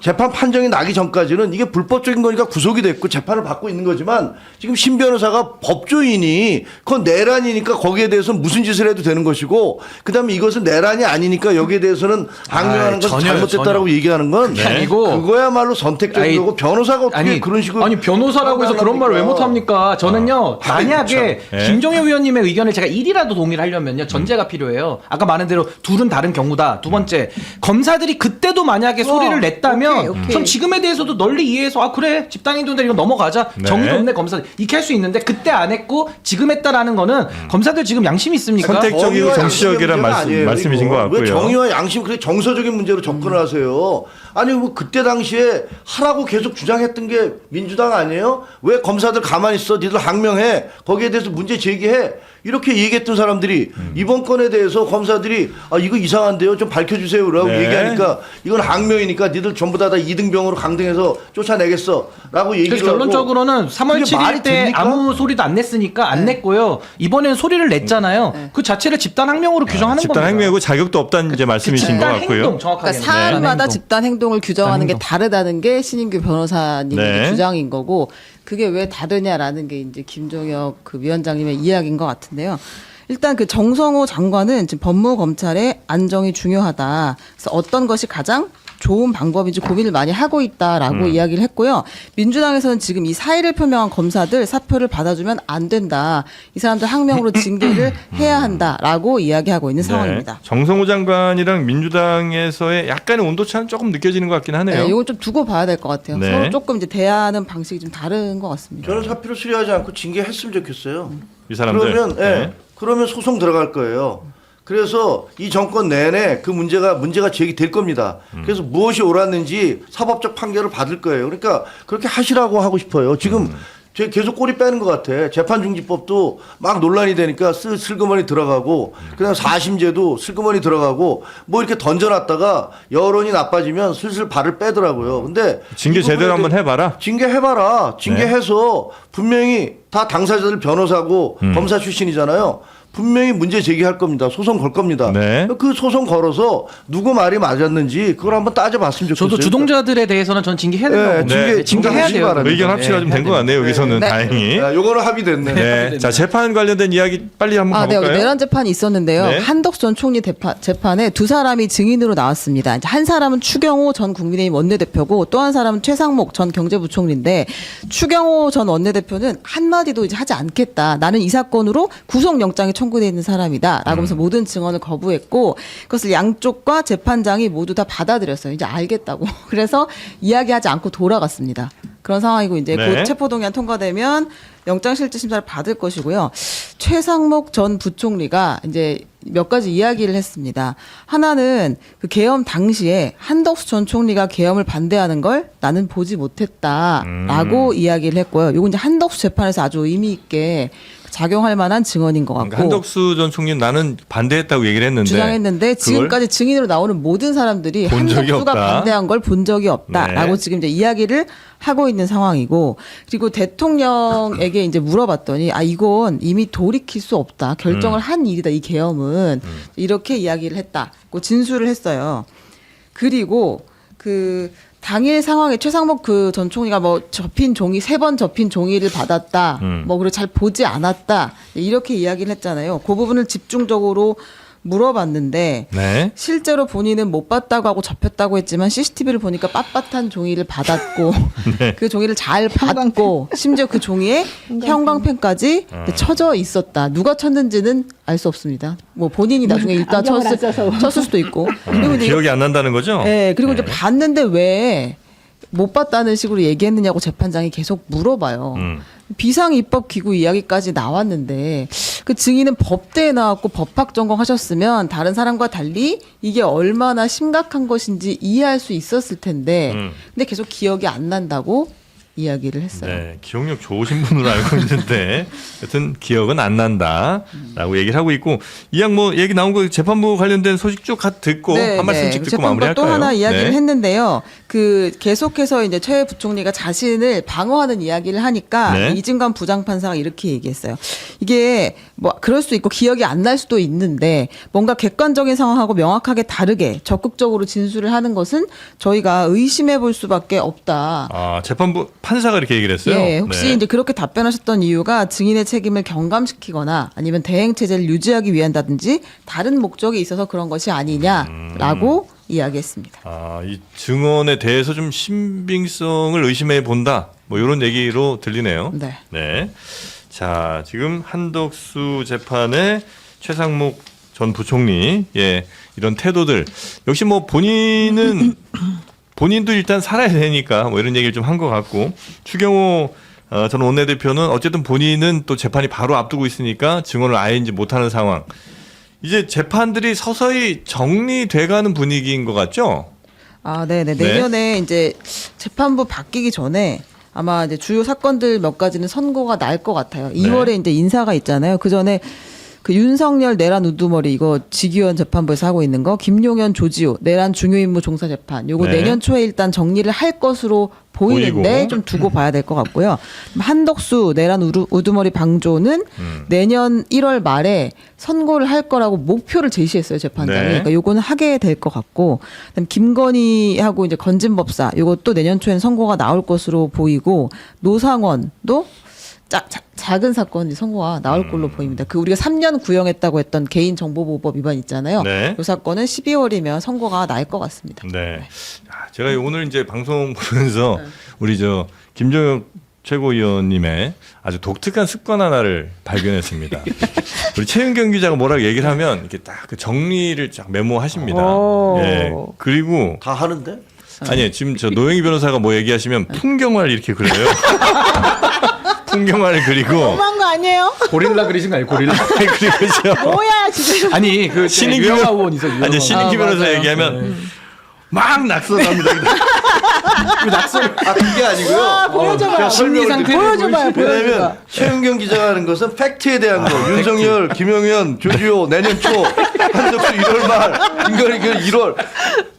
재판 판정이 나기 전까지는 이게 불법적인 거니까 구속이 됐고 재판을 받고 있는 거지만 지금 신 변호사가 법조인이 그건 내란이니까 거기에 대해서는 무슨 짓을 해도 되는 것이고 그다음에 이것은 내란이 아니니까 여기에 대해서는 항명하는 것은 전혀요, 잘못됐다라고 전혀. 얘기하는 건 그게 아니고 그거야말로 선택적인 아니, 거고 변호사가 어떻게 그런 식으로 아니 변호사라고 해서 그런 말을 왜 못합니까? 저는요 만약에 참. 예. 김종혁 의원님의 의견을 제가 일이라도 동의를 하려면요 전제가 필요해요. 아까 말한 대로 둘은 다른 경우다. 두 번째 검사들이 그때도 만약에 소리를 냈다면 오케이. 전 지금에 대해서도 널리 이해해서 아 그래 집단행동들 이거 넘어가자. 네. 정의도 없네 검사들 이렇게 할 수 있는데 그때 안 했고 지금 했다라는 거는 검사들 지금 양심이 있습니까? 선택적이고 정의와 정치적이란 양심의 문제가 아니에요, 말씀이신 이거. 것 같고요. 왜 정의와 양심 그렇게 정서적인 문제로 접근을 하세요? 아니 뭐 그때 당시에 하라고 계속 주장했던 게 민주당 아니에요? 왜 검사들 가만히 있어? 니들 항명해. 거기에 대해서 문제 제기해. 이렇게 얘기했던 사람들이 이번 건에 대해서 검사들이 이거 이상한데요. 좀 밝혀주세요라고 네. 얘기하니까 이건 항명이니까 니들 전부 다 이등병으로 강등해서 쫓아내겠어라고 얘기를 그래서 결론적으로는 3월 그게 말이 7일 때 됩니까? 아무 소리도 안 냈으니까 안 냈고요. 이번엔 소리를 냈잖아요. 그 자체를 집단항명으로 규정하는 집단 겁니다. 행위하고 자격도 없다는 이제 말씀이신 것 같고요. 집단행동 정확하게. 그러니까 사안마다 집단 행동을 규정하는 게 행동. 다르다는 게 신인규 변호사님의 네. 주장인 거고 그게 왜 다르냐라는 게 이제 김종혁 그 위원장님의 이야기인 것 같은데요. 일단 그 정성호 장관은 지금 법무검찰의 안정이 중요하다. 그래서 어떤 것이 가장 좋은 방법인지 고민을 많이 하고 있다라고 이야기를 했고요. 민주당에서는 지금 이 사의를 표명한 검사들 사표를 받아주면 안 된다. 이 사람들 항명으로 징계를 해야 한다라고 이야기하고 있는 상황입니다. 네. 정성호 장관이랑 민주당에서의 약간의 온도차는 조금 느껴지는 것 같긴 하네요. 네, 이건 좀 두고 봐야 될 것 같아요. 네. 서로 조금 이제 대하는 방식이 좀 다른 것 같습니다. 저는 사표를 수리하지 않고 징계했으면 좋겠어요. 이 사람들. 그러면 네. 그러면 소송 들어갈 거예요. 그래서 이 정권 내내 그 문제가 제기될 겁니다. 그래서 무엇이 옳았는지 사법적 판결을 받을 거예요. 그러니까 그렇게 하시라고 하고 싶어요. 지금 계속 꼬리 빼는 것 같아. 재판중지법도 막 논란이 되니까 슬그머니 들어가고 그다음 4심제도 슬그머니 들어가고 뭐 이렇게 던져놨다가 여론이 나빠지면 슬슬 발을 빼더라고요. 근데 징계 이 제대로 부분에 한번 해봐라. 징계해봐라. 징계해서 분명히 다 당사자들 변호사고 검사 출신이잖아요. 분명히 문제 제기할 겁니다. 소송 걸 겁니다. 네. 그 소송 걸어서 누구 말이 맞았는지 그걸 한번 따져봤으면 좋겠어요. 저도 주동자들에 대해서는 전 징계해야 된다고 네, 봅니다. 징계해야 징계해야 돼요. 바랍니다. 의견 합치가 좀 된 것 같네요. 여기서는 네. 다행히. 요거는 합의됐네. 네. 자, 재판 관련된 이야기 빨리 한번 네, 여기 가볼까요? 내란 재판이 있었는데요. 네. 한덕수 전 총리 재판에 두 사람이 증인으로 나왔습니다. 이제 한 사람은 추경호 전 국민의힘 원내대표고 또 한 사람은 최상목 전 경제부총리인데 추경호 전 원내대표는 한마디도 이제 하지 않겠다. 나는 이 사건으로 구속영장이 청구되어 있는 사람이다. 라고 하면서 모든 증언을 거부했고 그것을 양쪽과 재판장이 모두 다 받아들였어요. 이제 알겠다고. 그래서 이야기하지 않고 돌아갔습니다. 그런 상황이고 이제 네. 곧 체포동의안 통과되면 영장실질심사를 받을 것이고요. 최상목 전 부총리가 이제 몇 가지 이야기를 했습니다. 하나는 그 계엄 당시에 한덕수 전 총리가 계엄을 반대하는 걸 나는 보지 못했다라고 이야기를 했고요. 요건 이제 한덕수 재판에서 아주 의미 있게 작용할 만한 증언인 것 같고. 그러니까 한덕수 전 총리는 나는 반대했다고 얘기를 했는데 주장했는데 지금까지 증인으로 나오는 모든 사람들이 본 적이 한덕수가 없다. 반대한 걸 본 적이 없다라고 네. 지금 이제 이야기를 하고 있는 상황이고 그리고 대통령에게 이제 물어봤더니 이건 이미 돌이킬 수 없다 결정을 한 일이다 이 계엄은 이렇게 이야기를 했다고 진술을 했어요. 그리고 그 당일 상황에 최상목 그 전 총리가 뭐 접힌 종이 3번 접힌 종이를 받았다. 뭐 그리고 잘 보지 않았다. 이렇게 이야기를 했잖아요. 그 부분을 집중적으로 물어봤는데 네. 실제로 본인은 못 봤다고 하고 접혔다고 했지만 CCTV를 보니까 빳빳한 종이를 받았고 그 종이를 잘 받고 심지어 그 종이에 형광펜까지 쳐져 있었다. 누가 쳤는지는 알 수 없습니다. 뭐 본인이 나중에 일단 안경을 안 써서. 쳤을 수도 있고. 그리고 이제 기억이 안 난다는 거죠? 네, 그리고 이제 봤는데 왜 못 봤다는 식으로 얘기했느냐고 재판장이 계속 물어봐요. 비상 입법 기구 이야기까지 나왔는데 그 증인은 법대에 나왔고 법학 전공하셨으면 다른 사람과 달리 이게 얼마나 심각한 것인지 이해할 수 있었을 텐데 근데 계속 기억이 안 난다고 이야기를 했어요. 네, 기억력 좋으신 분으로 알고 있는데 여튼 기억은 안 난다라고 얘기를 하고 있고 이양 뭐 얘기 나온 거 재판부 관련된 소식 쭉 듣고 한 말씀씩 듣고 재판부가 마무리할까요? 또 하나 이야기를 네. 했는데요. 그 계속해서 이제 최 부총리가 자신을 방어하는 이야기를 하니까 네. 이진관 부장판사가 이렇게 얘기했어요. 이게 뭐 그럴 수도 있고 기억이 안 날 수도 있는데 뭔가 객관적인 상황하고 명확하게 다르게 적극적으로 진술을 하는 것은 저희가 의심해 볼 수밖에 없다. 아, 재판부 판사가 이렇게 얘기를 했어요. 예, 혹시 네. 이제 그렇게 답변하셨던 이유가 증인의 책임을 경감시키거나 아니면 대행 체제를 유지하기 위한다든지 다른 목적이 있어서 그런 것이 아니냐라고 이야기했습니다. 아, 이 증언에 대해서 좀 신빙성을 의심해 본다. 뭐 이런 얘기로 들리네요. 네. 네. 자, 지금 한덕수 재판의 최상목 전 부총리 이런 태도들 역시 뭐 본인은 본인도 일단 살아야 되니까 뭐 이런 얘기를 좀 한 것 같고 추경호 전 원내대표는 어쨌든 본인은 또 재판이 바로 앞두고 있으니까 증언을 아예 이제 못하는 상황. 이제 재판들이 서서히 정리돼가는 분위기인 것 같죠? 아, 네네. 네. 내년에 이제 재판부 바뀌기 전에 아마 이제 주요 사건들 몇 가지는 선고가 날 것 같아요. 2월에 이제 인사가 있잖아요. 그 전에 그 윤석열 내란 우두머리 이거 직위원 재판부에서 하고 있는 거, 김용현 조지호 내란 중요임무 종사 재판 요거 네. 내년 초에 일단 정리를 할 것으로 보이는데 보이고. 좀 두고 봐야 될 것 같고요. 한덕수 내란 우두머리 방조는 내년 1월 말에 선고를 할 거라고 목표를 제시했어요 재판장이. 네. 그러니까 요거는 하게 될 것 같고, 그다음 김건희하고 이제 건진법사 요것도 내년 초에는 선고가 나올 것으로 보이고 노상원도 작은 사건이 선고가 나올 걸로 보입니다. 그 우리가 3년 구형했다고 했던 개인정보보호법 위반 있잖아요. 네. 이 사건은 12월이면 선고가 날 것 같습니다. 네. 제가 오늘 이제 방송 보면서 우리 저 김종혁 최고위원님의 아주 독특한 습관 하나를 발견했습니다. 우리 최은경 기자가 뭐라고 얘기를 하면 이렇게 딱 그 정리를 쫙 메모하십니다. 오. 예. 그리고 다 하는데? 아니 지금 저 노영희 변호사가 뭐 얘기하시면 풍경화를 이렇게 그려요. 풍경화를 그리고 너무한 거 아니에요? 고릴라 그리신 거 아니에요? 고릴라. 그리고죠. 뭐야 진짜. 아니 그 신인규 유영아 의원 있어. 유영아. 아니 신인기 변호사 맞아요. 얘기하면 막 낙서합니다. 그 낙서를 아 그게 아니고요. 와, 보여줘봐요. 심리 상태를 보여줘봐요. 왜냐면 보여줘봐. 최은경 기자가 하는 것은 팩트에 대한 거. 윤석열, 김용현, 조지호 내년 초, 한덕수 1월 말, 김건희 1월.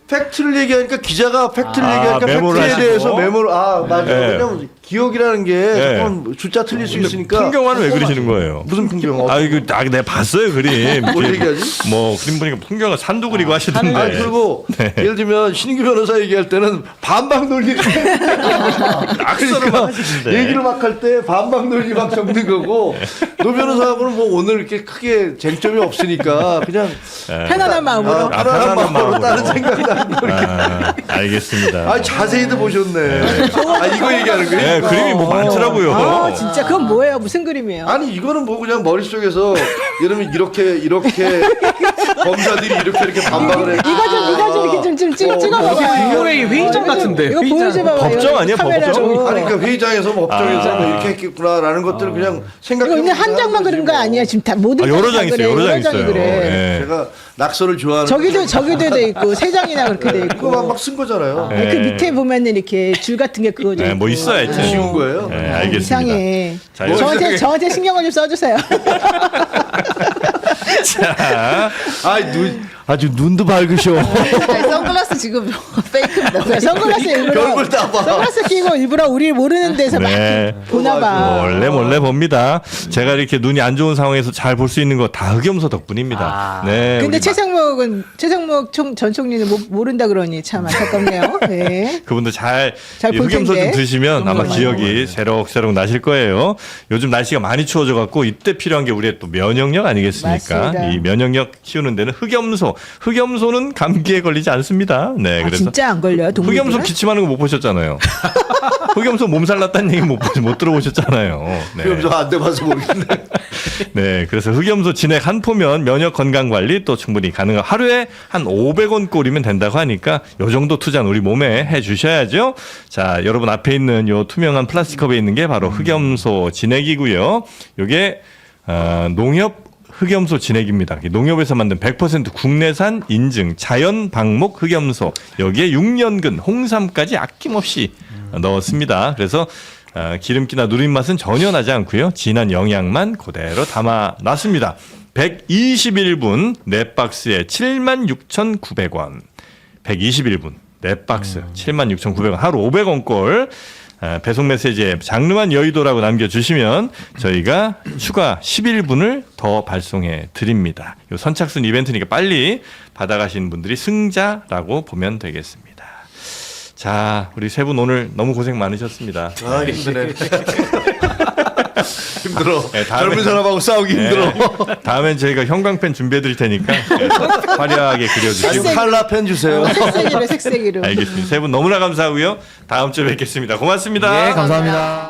팩트를 얘기하니까 기자가 팩트를 얘기하니까 메모를 팩트에 하시고. 대해서 메모를 맞아요. 네. 왜냐면 기억이라는 게 네. 조금 숫자 틀릴 수 있으니까. 풍경화는 왜 그리시는 거예요? 무슨 풍경? 아 이거 내가 봤어요 그림. 뭘 이렇게 얘기하지? 뭐 그림 보니까 풍경화 산도 그리고 하시던데. 아니 그리고 네. 예를 들면 신인규 변호사 얘기할 때는 반박 논리 낙서를 막 하시던데. 얘기를 막 할 때 반박 논리 막 적는 거고 노 변호사하고는 뭐 오늘 이렇게 크게 쟁점이 없으니까 그냥 편안한 마음으로. 편안한 마음으로 마음으로. 다른 생각도 안 하고 이렇게. 알겠습니다. 아 자세히도 보셨네. 아 이거 얘기하는 거예요? 네, 그림이 뭐 많더라고요. 아 진짜 그건 뭐예요? 무슨 그림이에요? 아니 이거는 뭐 그냥 머릿속에서 예를 들면 이렇게 검사들이 이렇게 반박을 해. 이거 좀 이렇게 좀 찍어봐봐요. 국무회의 회의장 같은데. 이거 회의장. 보여줘봐요. 법정 아니야, 법정? 아니 그러니까 회의장에서 뭐 업종에서 뭐 이렇게 했겠구나라는 것들을 그냥 이거 생각해. 그냥 한 장만 그린 거 아니야? 지금 다 모든 여러 다 장 있어요. 그래. 여러 장 장이 있어요. 그래. 예. 제가 낙서를 좋아하는. 저기도 돼 있고 세 장이나 그렇게 돼 있고. 그거 막 쓴 거잖아요. 예. 그 밑에 보면은 이렇게 줄 같은 게 그어져 있고. 뭐 있어요, 하여튼. 쉬운 거예요. 네, 알겠습니다. 이상해. 자, 이렇게- 저한테 신경을 좀 써주세요. 자, 아주 눈도 밝으셔. 아니, 선글라스 지금 페이크입니다. 선글라스 일부러 얼굴 다 봐. 선글라스 끼고 일부러 우리 모르는 데서 네. 막 보나봐. 몰래 봅니다. 제가 이렇게 눈이 안 좋은 상황에서 잘 볼 수 있는 거 다 흑염소 덕분입니다. 네. 근데 우리 최상목 전 총리는 모른다 그러니 참 안타깝네요. 네. 그분도 잘 잘 이 볼 흑염소 좀 텐데. 드시면 아마 많이 기억이 새록새록 나실 거예요. 요즘 날씨가 많이 추워져 갖고 이때 필요한 게 우리의 또 면역력 아니겠습니까? 맞습니다. 이 면역력 키우는 데는 흑염소는 감기에 걸리지 않습니다. 네, 아, 그래서 진짜 안 걸려요, 동물들은? 흑염소 기침하는 거 못 보셨잖아요. 흑염소 몸살 났다는 얘기 못 들어보셨잖아요. 네. 흑염소 안 돼봐서 모르겠네. 네, 그래서 흑염소 진액 한 포면 면역 건강 관리 또 충분히 가능하고 하루에 한 500원 꼴이면 된다고 하니까 요 정도 투자는 우리 몸에 해 주셔야죠. 자, 여러분 앞에 있는 요 투명한 플라스틱 컵에 있는 게 바로 흑염소 진액이고요. 요게 농협 흑염소 진액입니다. 농협에서 만든 100% 국내산 인증 자연 방목 흑염소. 여기에 6년근 홍삼까지 아낌없이 넣었습니다. 그래서 기름기나 누린 맛은 전혀 나지 않고요. 진한 영양만 그대로 담아 놨습니다. 121분 4박스에 76,900원. 121분 4박스 76,900원. 하루 500원 꼴. 배송 메시지에 장르만 여의도라고 남겨주시면 저희가 추가 11분을 더 발송해 드립니다. 요 선착순 이벤트니까 빨리 받아가신 분들이 승자라고 보면 되겠습니다. 자, 우리 세 분 오늘 너무 고생 많으셨습니다. 아, 힘드네. 힘들어. 네, 젊은 사람하고 싸우기 힘들어. 다음엔 저희가 형광펜 준비해 드릴 테니까 화려하게 그려주시고. 지금 칼라 펜 주세요. 색색이로. 알겠습니다. 세 분 너무나 감사하고요. 다음 주에 뵙겠습니다. 고맙습니다. 네, 감사합니다.